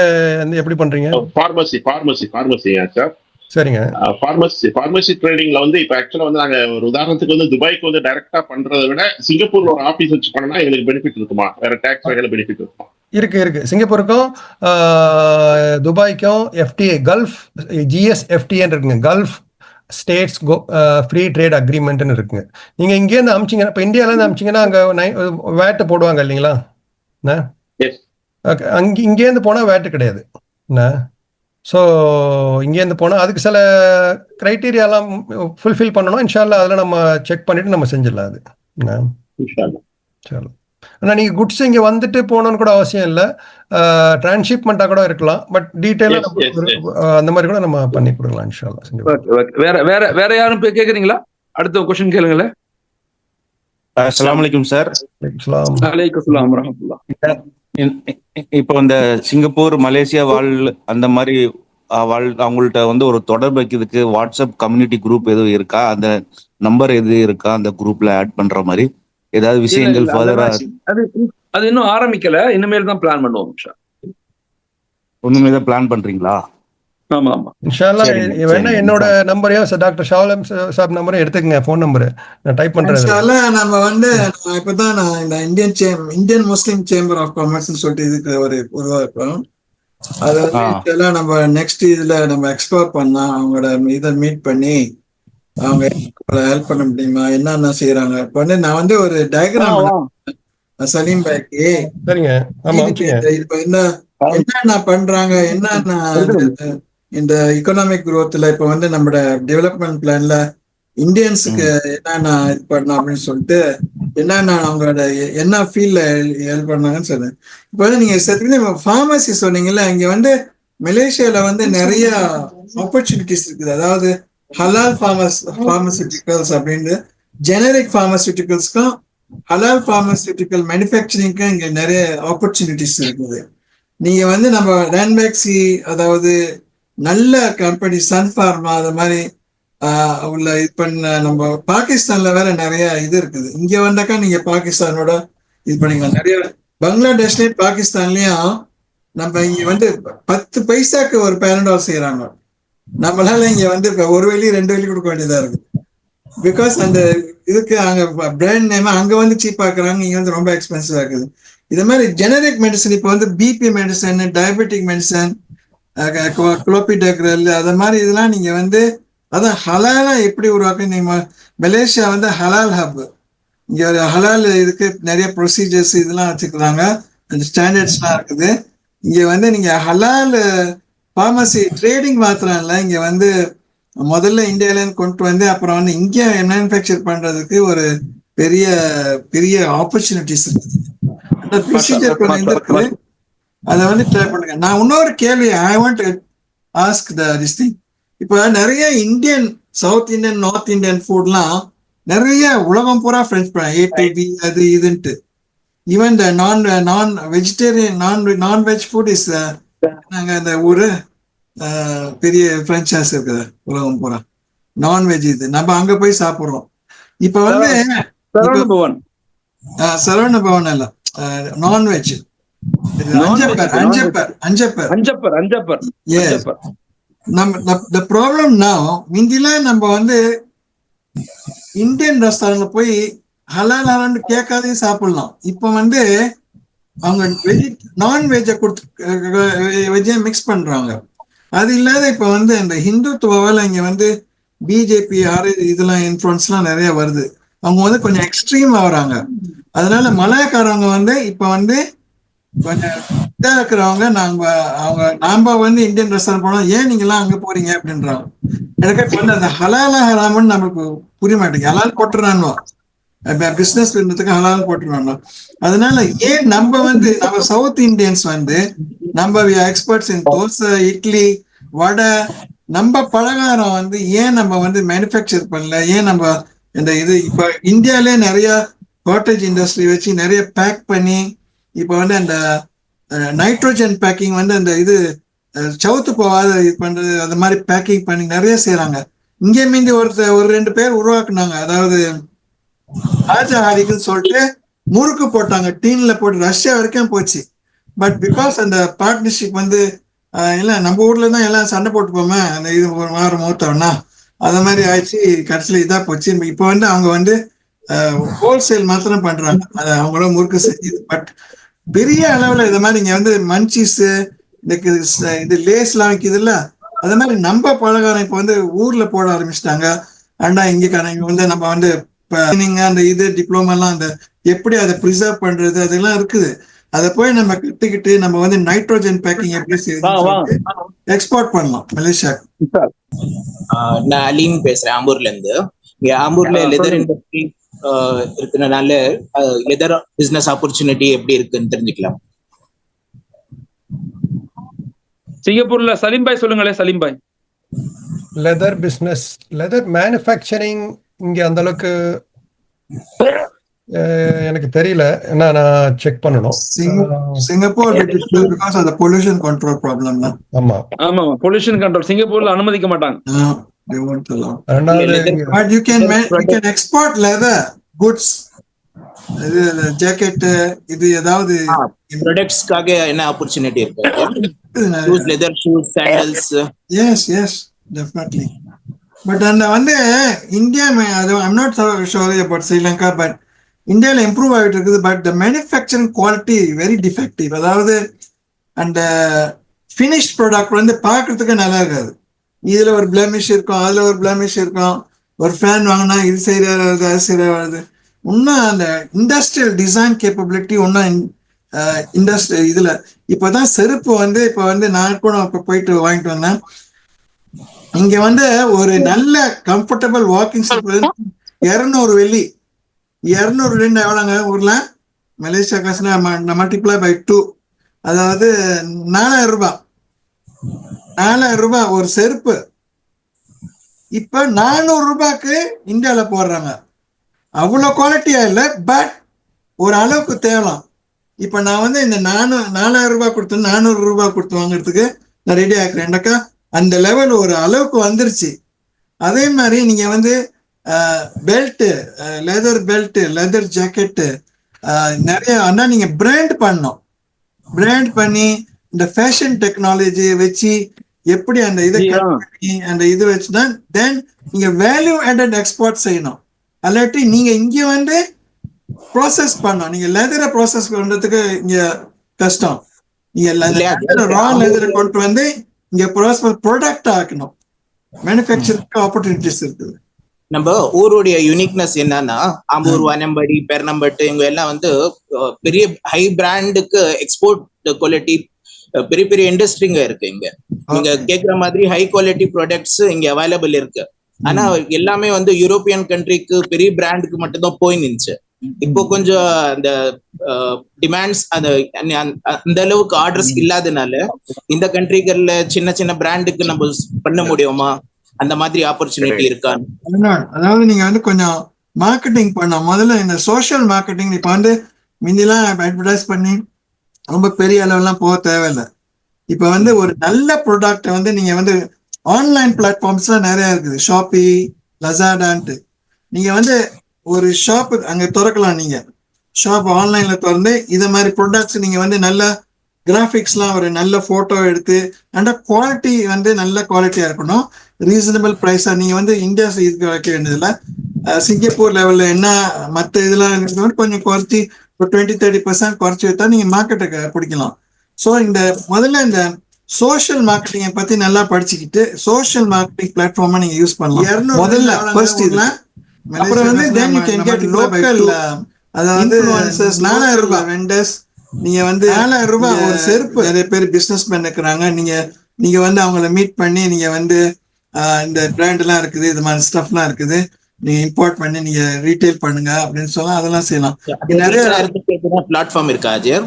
Speaker 2: எப்படி பண்றீங்க?
Speaker 4: Pharmacy sir.
Speaker 2: சரிங்க.
Speaker 4: பார்மசி ட்ரேடிங்ல வந்து இப்ப ஆக்சுவலா வந்து நாங்க ஒரு உதாரணத்துக்கு வந்து துபாய்க்கு வந்து டைரக்டா பண்றதை விட சிங்கப்பூர்ல ஒரு ஆபீஸ் வச்சு பண்ணா எங்களுக்கு பெனிஃபிட் இருக்குமா? வேற டாக்ஸ் வகையில பெனிஃபிட் இருக்குமா?
Speaker 2: இருக்கு. சிங்கப்பூருக்கும் துபாய்க்கும் எஃப்டிஏ கல்ஃப் GSFTA இருக்குங்க. கல்ஃப் ஸ்டேட்ஸ் ஃப்ரீ ட்ரேட் அக்ரிமெண்ட்னு இருக்குங்க. நீங்கள் இங்கேருந்து அமிச்சிங்கன்னா, இப்போ இந்தியாவிலேருந்து அமிச்சிங்கன்னா அங்கே வேட்டு போடுவாங்க இல்லைங்களா? இங்கேருந்து போனால் வேட்டு கிடையாது என்ன. ஸோ இங்கேருந்து போனால் அதுக்கு சில க்ரைட்டீரியாலாம் ஃபுல்ஃபில் பண்ணணும். இன்ஷால்லா அதில் நம்ம செக் பண்ணிவிட்டு நம்ம செஞ்சிடலாம் அது என்ன. சரி. ஆனால் நீங்கள் குட்ஸ் இங்கே வந்துட்டு போகணுன்னு கூட அவசியம் இல்லை, டிரான்ஸ்ஷிப்மெண்ட்டாக கூட இருக்கலாம். பட் டீட்டெயிலாக அந்த மாதிரி கூட நம்ம பண்ணி கொடுக்கலாம் இன்ஷால்லா.
Speaker 1: வேற யாரும் கேட்குறீங்களா? அடுத்த கொஸ்டின் கேளுங்களேன்.
Speaker 5: அஸ்ஸலாமு அலைக்கும் சார்.
Speaker 1: அலைக்கும் வரஹ்மத்துல்லாஹ்.
Speaker 5: இப்போ இந்த சிங்கப்பூர் மலேசியா அந்த மாதிரி அவங்கள்ட்ட வந்து ஒரு தொடர்பு வைக்கிறதுக்கு வாட்ஸ்அப் கம்யூனிட்டி குரூப் எதுவும் இருக்கா? அந்த நம்பர் எது இருக்கா அந்த குரூப்ல ஆட் பண்ற மாதிரி ஏதாவது விஷயங்கள் ஃபர்தரா?
Speaker 1: அது இன்னும் ஆரம்பிக்கல, இனிமேல் தான் பிளான் பண்ணுவோம்.
Speaker 5: ஒண்ணுமே தான் பிளான் பண்றீங்களா?
Speaker 1: ஆமா.
Speaker 2: இன்ஷால்லா வேணா என்னோட நம்பரையும் டாக்டர் ஷாவலம் சாப் நம்பரையும் எடுத்துக்கங்க, ஃபோன் நம்பர் நான் டைப் பண்றேன்.
Speaker 3: இன்ஷால்லா நம்ம வந்து இப்பதான் நான் இந்த இந்தியன் முஸ்லிம் சேம்பர் ஆஃப் காமர்ஸ்னு சொல்லிட்டு இதுக்கு ஒரு உருவாக்குறோம். அதை வந்து நம்ம நெக்ஸ்ட் இதுல நம்ம எக்ஸ்ப்ளோர் பண்ணா அவங்களோட இதை மீட் பண்ணி அவங்க ஹெல்ப் பண்ண முடியுமா, என்னென்ன செய்யறாங்க. இப்போ வந்து நான் வந்து ஒரு டயக்ராம் சலீம் பாய்க்கு இப்ப என்னென்ன பண்றாங்க, என்னென்ன இந்த எக்கனாமிக் குரோத்ல இப்ப வந்து நம்ம டெவலப்மெண்ட் பிளான்ல இந்தியன்ஸுக்கு என்னென்ன இது பண்ணணும் அப்படின்னு சொல்லிட்டு என்னென்ன அவங்களோட என்ன ஃபீல்ட்ல ஹெல்ப் பண்ணாங்கன்னு சொன்னேன். இப்போ வந்து நீங்க ஃபார்மசி சொன்னீங்கல்ல, இங்க வந்து மலேசியால வந்து நிறைய ஆப்பர்ச்சுனிட்டிஸ் இருக்குது. அதாவது ஹலால் ஃபார்மசூட்டிக்கல்ஸ் அப்படின்னு ஜெனரிக் ஃபார்மசூட்டிக்கல்ஸ்க்கும் ஹலால் ஃபார்மசூட்டிக்கல் மேனுஃபேக்சரிங்க்கும் இங்க நிறைய ஆப்பர்ச்சுனிட்டிஸ் இருக்குது. நீங்க வந்து நம்ம ரேன்பேக்ஸி, அதாவது நல்ல கம்பெனி சன் ஃபார்மா அது மாதிரி உள்ள இது பண்ண நம்ம பாகிஸ்தான்ல வேற நிறைய இது இருக்குது. இங்க வந்தாக்கா நீங்க பாகிஸ்தானோட இது பண்ணிக்கலாம். நிறைய பங்களாதேஷ்லயும் பாகிஸ்தான்லயும் நம்ம இங்க வந்து 10 பைசாக்கு ஒரு பேரண்டால் செய்யறாங்க. நம்மளால இங்க வந்து 1 வெள்ளி 2 வெள்ளி கொடுக்க வேண்டியதா இருக்கு. பிகாஸ் அந்த இதுக்கு அங்க பிராண்ட் நேம் அங்க வந்து சீப்பா இருக்கிறாங்க, இங்க வந்து ரொம்ப எக்ஸ்பென்சிவா இருக்குது. இது மாதிரி ஜெனரிக் மெடிசன் இப்போ வந்து பிபி மெடிசன், டயபெட்டிக் மெடிசன், குளோபிடெக்ரல், அது மாதிரி இதெல்லாம் நீங்க வந்து அதான் ஹலாலா எப்படி உருவாக்கு. நீங்க மலேசியா வந்து ஹலால் ஹப், இங்க ஒரு ஹலால் இதுக்கு நிறைய ப்ரொசீஜர்ஸ் இதெல்லாம் வச்சுக்கிறாங்க, அந்த ஸ்டாண்டர்ட்ஸ்லாம் இருக்குது. இங்க வந்து நீங்க ஹலால் ஃபார்மசி ட்ரேடிங் மாத்திரம் இல்லை, இங்க வந்து முதல்ல இந்தியாவிலேருந்து கொண்டு வந்து அப்புறம் வந்து இங்க மேனுஃபேக்சர் பண்றதுக்கு ஒரு பெரிய பெரிய ஆப்பர்ச்சுனிட்டிஸ் இருக்குது. அந்த ப்ரொசீஜர் கொஞ்சம் இருக்குது, அதை வந்து ட்ரை பண்ணுங்க. நான் இன்னொரு கேள்வி I want to ask this thing. இப்போ நிறைய Indian, south Indian, north Indian ஃபுட்லாம் நிறைய உலகம் பூரா ஃப்ரெஞ்ச் ATB அது இதுன்ட்டு. ஈவன் த நான் வெஜிடேரியன் நான்வெஜ் ஃபுட் இஸ் நாங்க இந்த ஊரு பெரிய பிரான்ச்சைஸ் இருக்குது உலகம் பூரா நான்வெஜ். இது நம்ம அங்க போய் சாப்பிடுறோம். இப்ப வந்து சரவண பவன் இல்ல, நான்வெஜ் the problem now, முந்திலாம் நம்ம வந்து இந்தியன் ரெஸ்டாரண்ட்ல போய் ஹலால் ஹலால்னு கேட்காதே சாப்பிடலாம். இப்ப வந்து அவங்க நான்வெஜ்ஜை கொடுத்து வெஜ்ஜை மிக்ஸ் பண்றாங்க. அது இல்லாத இப்ப வந்து இந்த ஹிந்துத்துவால இங்க வந்து பிஜேபி இதெல்லாம் இன்ஃபுளுன்ஸ்லாம் நிறைய வருது. அவங்க வந்து கொஞ்சம் எக்ஸ்ட்ரீம் ஆகுறாங்க. அதனால மலையக்காரவங்க வந்து இப்ப வந்து கொஞ்சம் இதா இருக்கிறவங்க நாம வந்து இந்தியன் ரெஸ்டாரண்ட் போனோம், ஏன் நீங்க எல்லாம் அங்க போறீங்க அப்படின்றாங்க. எனக்கு வந்து அந்த ஹலாலா ஹராமன்னு நமக்கு புரிய மாட்டேங்குது. ஹலால் போட்டுறானோ பிசினஸ் பண்றதுக்கு ஹலால் போட்டுருவாங்க. அதனால ஏன் நம்ம சவுத் இந்தியன்ஸ் வந்து நம்ம எக்ஸ்பர்ட்ஸ் இன் தோசை, இட்லி, வடை, நம்ம பலகாரம் வந்து ஏன் நம்ம வந்து மேனுஃபேக்சர் பண்ணல? ஏன் நம்ம இந்த இது இப்ப இந்தியாலே நிறைய காட்டேஜ் இண்டஸ்ட்ரி வச்சு நிறைய பேக் பண்ணி இப்ப வந்து அந்த நைட்ரோஜன் பேக்கிங் வந்து அந்த இது சவுத்து போகாத இது பண்றது, அந்த மாதிரி பேக்கிங் பண்ணி நிறைய செய்யறாங்க. இங்கே மீந்தி ஒரு 2 பேர் உருவாக்குனாங்க. அதாவது ராஜா ஹாரிக்குன்னு சொல்லிட்டு முறுக்கு போட்டாங்க, டீன்ல போட்டு ரஷ்யா வரைக்கும் போச்சு. பட் பிகாஸ் அந்த பார்ட்னர்ஷிப் வந்து இல்லை நம்ம ஊர்ல தான் எல்லாம் சண்டை போட்டுப்போமே, அந்த இது ஒரு வாரம் மூத்தோம்னா அது மாதிரி ஆயிடுச்சு. கடைசியில் இதா போச்சு. இப்போ வந்து அவங்க வந்து ஹோல்சேல் மாத்திரம் பண்றாங்க, அது அவங்களோட முறுக்கு செஞ்சு. பட் பெரிய அளவுல இதை மாதிரி இங்க வந்து மன்ச்சீஸ், இது லேஸ்லாம் விற்கிது இல்ல, அது மாதிரி நம்ம பலகாரம் இப்போ வந்து ஊர்ல போட ஆரம்பிச்சிட்டாங்க. அண்டா இங்க வந்து நம்ம வந்து அந்த இது டிப்ளமா எல்லாம் அந்த எப்படி அதை ப்ரிசர்வ் பண்றது அதெல்லாம் இருக்குது. அதை போய் நம்ம கத்துக்கிட்டு நம்ம வந்து நைட்ரோஜன் பேக்கிங் எப்படி செய்யுது எக்ஸ்போர்ட் பண்ணலாம் மலேசியா.
Speaker 6: நான் அலின் பேசுறேன் ஆம்பூர்ல இருந்து. இங்க ஆம்பூர்ல லெதர் இண்டஸ்ட்ரி இருக்கிறதுனால லெதர் பிசினஸ் ஆப்பர்ச்சுனிட்டி எப்படி இருக்குன்னு தெரிஞ்சுக்கலாம்.
Speaker 1: சிங்கப்பூர்ல சலீம் பாய் சொல்லுங்களேன். Salim bhai,
Speaker 2: leather business, leather manufacturing இங்கே அந்த அளவுக்கு எனக்கு தெரியல, என்ன நான் செக் பண்ணணும்.
Speaker 3: Singapore because of the pollution control problem தான்.
Speaker 2: ஆமா
Speaker 1: ஆமா, பொல்யூஷன் கண்ட்ரோல் சிங்கப்பூர்ல அனுமதிக்க மாட்டாங்க.
Speaker 3: they won't allow.
Speaker 2: ரெண்டாவது
Speaker 3: But you can export leather goods, jacket, இது ஏதாவது
Speaker 6: ப்ராடக்ட்ஸ்க்காக என்ன ஆப்பர்ச்சுனிட்டி இருக்கு? Shoes, leather shoes, sandals.
Speaker 3: Yes definitely. But அந்த வந்து India I'm not so sure about Sri Lanka, but இந்தியாவில் இம்ப்ரூவ் ஆகிட்டு இருக்குது. But the manufacturing quality very defective. அதாவது அந்த ஃபினிஷ் ப்ராடக்ட் வந்து பார்க்கறதுக்கு நல்லா இருக்காது. இதுல ஒரு பிளமிஷ் இருக்கும், அதுல ஒரு பிளமிஷ் இருக்கும். ஒரு ஃபேன் வாங்கினா இது சரியா வருது, அது சரியா வருது. இன்னும் அந்த இண்டஸ்ட்ரியல் டிசைன் கேப்பபிலிட்டி இன்னும் இண்டஸ்ட்ரி இதுல இப்பதான் செருப்பு வந்து இப்ப வந்து நான் கூட இப்ப போயிட்டு வாங்கிட்டு வந்தேன். இங்க வந்து ஒரு நல்ல கம்ஃபர்டபுள் வாக்கிங் செருப்பு 200 வெள்ளி. 200 வெள்ளி எவ்வளோங்க ஊர்ல? மலேசியா காசுனா மல்டிப்ளை பை 2, அதாவது 4000 ரூபாய். 4000 ரூபாய் ஒரு செருப்பு. இப்ப 400 ரூபாய்க்கு இந்தியால போடுறாங்க. அவ்வளவு குவாலிட்டியா இல்லை, பட் ஒரு அளவுக்கு தேவலாம். இப்ப நான் வந்து இந்த 4000 ரூபாய் கொடுத்து 400 ரூபாய் கொடுத்து வாங்குறதுக்கு நான் ரெடி ஆக்குறேன்டாக்கா. அந்த லெவல் ஒரு அளவுக்கு வந்துருச்சு. அதே மாதிரி நீங்க வந்து belt, leather belt, leather jacket நிறைய. ஆனா நீங்க பிராண்ட் பண்ணணும். பிராண்ட் பண்ணி இந்த ஃபேஷன் டெக்னாலஜி வச்சு எப்படி அந்த இதை அந்த இது வச்சுதான் தென் நீங்க வேல்யூ ஆடட் எக்ஸ்போர்ட் செய்யணும். அல்லாட்டி நீங்க இங்க வந்து ப்ராசஸ் பண்ணணும். நீங்க லெதரை ப்ராசஸ் பண்றதுக்கு இங்க கஷ்டம். நீங்க ரா லெதரை கொண்டு வந்து இங்க ப்ராடக்ட் ஆக்கணும். மேனுஃபேக்சரிங் ஆப்பர்ச்சுனிட்டிஸ் இருக்குது.
Speaker 6: நம்ம ஊருடைய யூனிக்னஸ் என்னன்னா, ஆம்பூர், வானம்பாடி, பெர்னம்பட்டு இவங்க எல்லாம் வந்து பெரிய ஹை பிராண்டுக்கு எக்ஸ்போர்ட் குவாலிட்டி பெரிய பெரிய இண்டஸ்ட்ரிங்க இருக்கு. இங்க நீங்க கேக்குற மாதிரி ஹை குவாலிட்டி ப்ராடக்ட்ஸ் இங்க அவைலபிள் இருக்கு. ஆனா எல்லாமே வந்து யூரோப்பியன் கண்ட்ரிக்கு பெரிய பிராண்டுக்கு மட்டும்தான் போய் நின்றுச்சு. இப்போ கொஞ்சம் அந்த டிமாண்ட்ஸ் அந்த அளவுக்கு ஆர்டர்ஸ் இல்லாதனால இந்த கண்ட்ரிகள்ல சின்ன சின்ன பிராண்டுக்கு நம்ம பண்ண முடியுமா, அந்த மாதிரி ஆப்பர்ச்சுனிட்டி இருக்கான்னு.
Speaker 3: அதாவது நீங்க வந்து கொஞ்சம் மார்க்கெட்டிங் பண்ண முதல்ல இந்த சோஷியல் மார்க்கெட்டிங். இப்ப வந்து முந்திலாம் அட்வர்டைஸ் பண்ணி ரொம்ப பெரிய அளவுலாம் போக தேவையில்லை. இப்ப வந்து ஒரு நல்ல ப்ராடக்ட் வந்து நீங்க வந்து ஆன்லைன் பிளாட்ஃபார்ம்ஸ்லாம் நிறைய இருக்குது, ஷாப்பி, லசாடான்ட்டு. நீங்க வந்து ஒரு ஷாப் அங்க திறக்கலாம். நீங்க ஷாப் ஆன்லைன்ல திறந்து இதை மாதிரி ப்ராடக்ட்ஸ் நீங்க வந்து நல்ல கிராஃபிக்ஸ்லாம் ஒரு நல்ல போட்டோ எடுத்து அந்த குவாலிட்டி வந்து நல்ல குவாலிட்டியா இருக்கணும். ரீசனபிள் ப்ரைஸா நீங்க வந்து இந்தியா இதுக்கு வைக்க வேண்டியதில்ல. சிங்கப்பூர் லெவல்ல என்ன மற்ற இதெல்லாம் இருக்கிறது கொஞ்சம் குறைச்சி ஒரு 20-30% குறைச்சி வைத்தா நீங்க மார்க்கெட்டை பிடிக்கலாம். ஸோ இந்த முதல்ல இந்த சோஷியல் மார்க்கெட்டிங்கை பத்தி நல்லா படிச்சுக்கிட்டு சோஷியல் மார்க்கெட்டிங் பிளாட்ஃபார்மா நீங்க யூஸ் பண்ணலாம். முதல்ல ஃபர்ஸ்ட் இதுல, அப்புறம் வந்து then you can get local அதாவது 4000 ரூபாய் வெண்டர்ஸ். நீங்க வந்து 4000 ரூபாய் ஒரு செருப்பு நிறைய பேர் பிசினஸ் பண்ணிக்கிறாங்க. நீங்க வந்து அவங்கள மீட் பண்ணி நீங்க வந்து இந்த பிராண்ட் எல்லாம் இருக்குது, இது மாதிரி ஸ்டஃப்லாம் இருக்குது, நீங்க இம்போர்ட் பண்ணி நீங்க ரீட்டைல் பண்ணுங்க அப்படின்னு சொன்னா அதெல்லாம் செய்யலாம். நிறைய
Speaker 6: பிளாட்ஃபார்ம் இருக்கா அஜயர்?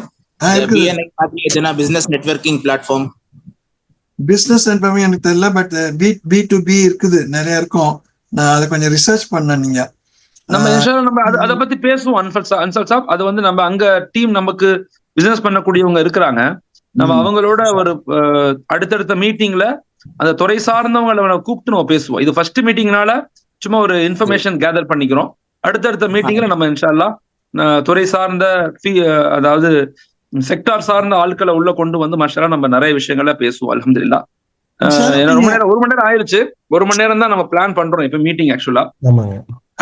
Speaker 6: Business networking platform
Speaker 3: business networking எனக்கு தெரியல, பட் B2B இருக்குது, நிறைய இருக்கும். நான் அதை கொஞ்சம் ரிசர்ச் பண்ணேன். நீங்க
Speaker 1: நம்ம அதை பத்தி பேசுவோம் அன்சல் சாப். அது வந்து நம்ம அங்க டீம் நமக்கு பிசினஸ் பண்ணக்கூடியவங்க இருக்கிறாங்க. நம்ம அவங்களோட ஒரு அடுத்தடுத்த மீட்டிங்ல அந்த துறை சார்ந்தவங்களை கூப்பிட்டு நம்ம பேசுவோம். இது ஃபர்ஸ்ட் மீட்டிங்னால சும்மா ஒரு இன்ஃபர்மேஷன் கேதர் பண்ணிக்கிறோம். அடுத்தடுத்த மீட்டிங்ல நம்ம இன்ஷா அல்லாஹ் துறை சார்ந்த அதாவது செக்டார் சார்ந்த ஆட்களை உள்ள கொண்டு வந்து மாஷா நம்ம நிறைய விஷயங்கள பேசுவோம். அல்ஹம்துலில்லாஹ். ரொம்ப நேரம் 1 மணி நேரம் ஆயிடுச்சு. 1 மணி நேரம் தான் நம்ம பிளான் பண்றோம் இப்ப மீட்டிங். ஆக்சுவலா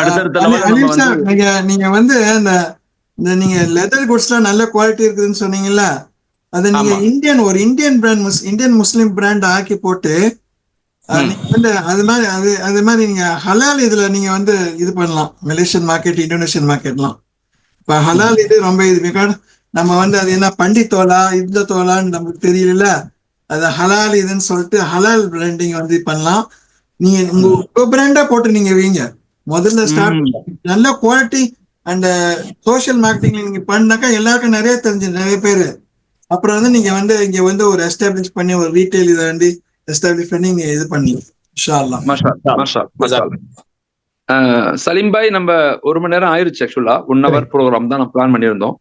Speaker 1: அடுத்தடுத்த
Speaker 3: நீங்க வந்து இந்த நீங்க லெதர் குட்ஸ்லாம் நல்ல குவாலிட்டி இருக்குதுன்னு சொன்னீங்கல்ல, அது நீங்க ஒரு இந்தியன் பிராண்ட், இந்தியன் முஸ்லிம் பிராண்ட் ஆக்கி போட்டு வந்து அது மாதிரி நீங்க ஹலால் இதுல நீங்க வந்து இது பண்ணலாம். மலேசியன் மார்க்கெட், இந்தோனேஷியன் மார்க்கெட்லாம் இப்ப ஹலால் இது ரொம்ப இது. பிகாஸ் நம்ம வந்து அது என்ன பண்டி தோலா இந்த தோலான்னு நமக்கு தெரியல. அது ஹலால் இதுன்னு சொல்லிட்டு ஹலால் பிராண்டிங் வந்து பண்ணலாம். நீங்க உங்க பிராண்டா போட்டு நீங்க வீங்க முதல்ல ஸ்டார்ட். நல்ல குவாலிட்டி அண்ட் சோஷியல் மார்க்கெட்டிங்ல நீங்க பண்ணாக்கா எல்லாருக்கும் நிறைய தெரிஞ்சு நிறைய பேரு. அப்புறம் வந்து நீங்க வந்து இங்க வந்து ஒரு எஸ்டாப்ளிஷ் பண்ணி ஒரு ரீட்டைல் இதை வந்து எஸ்டாப்ளிஷ் பண்ணி நீங்க இது பண்ணலாம். இன்ஷா அல்லாஹ்.
Speaker 1: சலீம் பாய், நம்ம 1 மணி நேரம் ஆயிருச்சு. ஆக்சுவலா 1 hour ப்ரோக்ராம் தான் நம்ம பிளான் பண்ணியிருந்தோம்.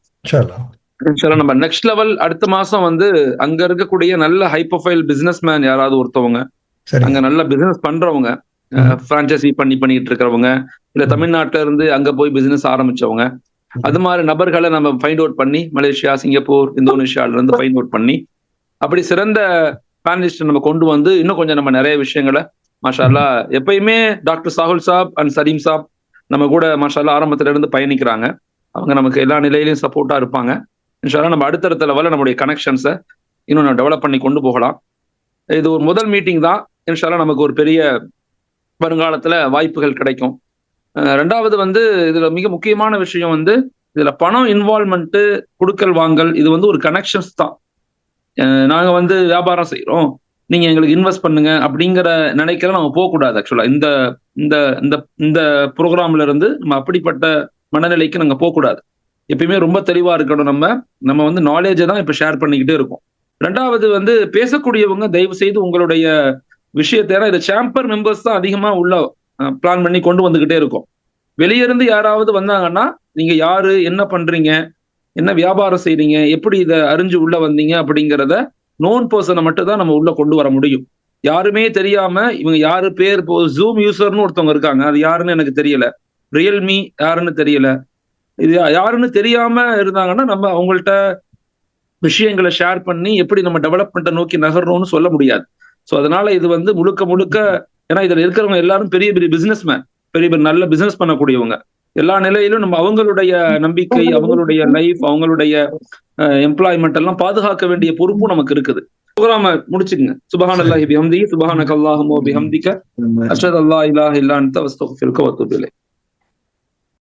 Speaker 1: நம்ம நெக்ஸ்ட் லெவல் அடுத்த மாசம் வந்து அங்க இருக்கக்கூடிய நல்ல ஹை ப்ரொஃபைல் பிசினஸ் மேன் யாராவது ஒருத்தவங்க, அங்க நல்ல பிசினஸ் பண்றவங்க, பிரான்ச்சைசி பண்ணிட்டு இருக்கிறவங்க, இல்ல தமிழ்நாட்டுல இருந்து அங்க போய் பிசினஸ் ஆரம்பிச்சவங்க, அது மாதிரி நபர்களை நம்ம ஃபைண்ட் அவுட் பண்ணி மலேசியா, சிங்கப்பூர், இந்தோனேஷியால இருந்து ஃபைண்ட் அவுட் பண்ணி அப்படி சிறந்த பேனலிஸ்ட் நம்ம கொண்டு வந்து இன்னும் கொஞ்சம் நம்ம நிறைய விஷயங்களை மாஷா அல்லாஹ். எப்பயுமே டாக்டர் சாகுல் சாப் அண்ட் சலீம் சாப் நம்ம கூட மாஷா அல்லாஹ் ஆரம்பத்துல இருந்து பயணிக்கிறாங்க. அவங்க நமக்கு எல்லா நிலையிலையும் சப்போர்ட்டா இருப்பாங்க. இன்ஷா அல்லாஹ் நம்ம அடுத்தடுத்த லெவலில் நம்முடைய கனெக்ஷன்ஸை இன்னும் நம்ம டெவலப் பண்ணி கொண்டு போகலாம். இது ஒரு முதல் மீட்டிங் தான். இன்ஷா அல்லாஹ் நமக்கு ஒரு பெரிய வருங்காலத்துல வாய்ப்புகள் கிடைக்கும். ரெண்டாவது வந்து இதுல மிக முக்கியமான விஷயம் வந்து இதுல பணம் இன்வால்மெண்ட், கொடுக்கல் வாங்கல், இது வந்து ஒரு கனெக்ஷன்ஸ் தான். நாங்க வந்து வியாபாரம் செய்யறோம், நீங்க எங்களுக்கு இன்வெஸ்ட் பண்ணுங்க அப்படிங்கிற நினைக்கிற நம்ம போகக்கூடாது. ஆக்சுவலா இந்த இந்த இந்த ப்ரோக்ராம்ல இருந்து நம்ம அப்படிப்பட்ட மனநிலைக்கு நாங்க போகக்கூடாது. எப்பயுமே ரொம்ப தெளிவா இருக்கணும். நம்ம வந்து நாலேஜை தான் இப்ப ஷேர் பண்ணிக்கிட்டே இருக்கோம். ரெண்டாவது வந்து பேசக்கூடியவங்க தயவு செய்து உங்களுடைய விஷயத்தை, ஏன்னா இது சேம்பர் மெம்பர்ஸ் தான் அதிகமா உள்ள பிளான் பண்ணி கொண்டு வந்துகிட்டே இருக்கும். வெளியிருந்து யாராவது வந்தாங்கன்னா நீங்க யாரு, என்ன பண்றீங்க, என்ன வியாபாரம் செய்றீங்க, எப்படி இதை அறிஞ்சு உள்ள வந்தீங்க அப்படிங்கிறத நோன் பர்சனை மட்டும் தான் நம்ம உள்ள கொண்டு வர முடியும். யாருமே தெரியாம இவங்க யாரு பேர், இப்போ ஜூம் யூசர்னு ஒருத்தவங்க இருக்காங்க, அது யாருன்னு எனக்கு தெரியல, ரியல்மி யாருன்னு தெரியல, இது யாருன்னு தெரியாம இருந்தாங்கன்னா நம்ம அவங்கள்ட்ட விஷயங்களை ஷேர் பண்ணி எப்படி நம்ம டெவலப்மெண்ட்டை நோக்கி நகர்றோம்னு சொல்ல முடியாது. ஸோ அதனால இது வந்து முழுக்க ஏன்னா இதுல இருக்கிறவங்க எல்லாரும் பெரிய பெரிய பிசினஸ் மேன், பெரிய பெரிய நல்ல பிசினஸ் பண்ணக்கூடியவங்க. எல்லா நிலையிலும் நம்ம அவங்களுடைய நம்பிக்கை, அவங்களுடைய லைஃப், அவங்களுடைய எம்ப்ளாய்மெண்ட் எல்லாம் பாதுகாக்க வேண்டிய பொறுப்பும் நமக்கு இருக்குது. ப்ரோக்ராம முடிச்சுக்கங்க. சுப்ஹானல்லாஹி பிஹம்திஹி, சுப்ஹானக அல்லாஹும்ம வ பிஹம்திக, அஷ்ஹது அல்லா இலாஹ இல்லா அன்த அஸ்தக்ஃபிருக வ அத்தூபு இலைக்.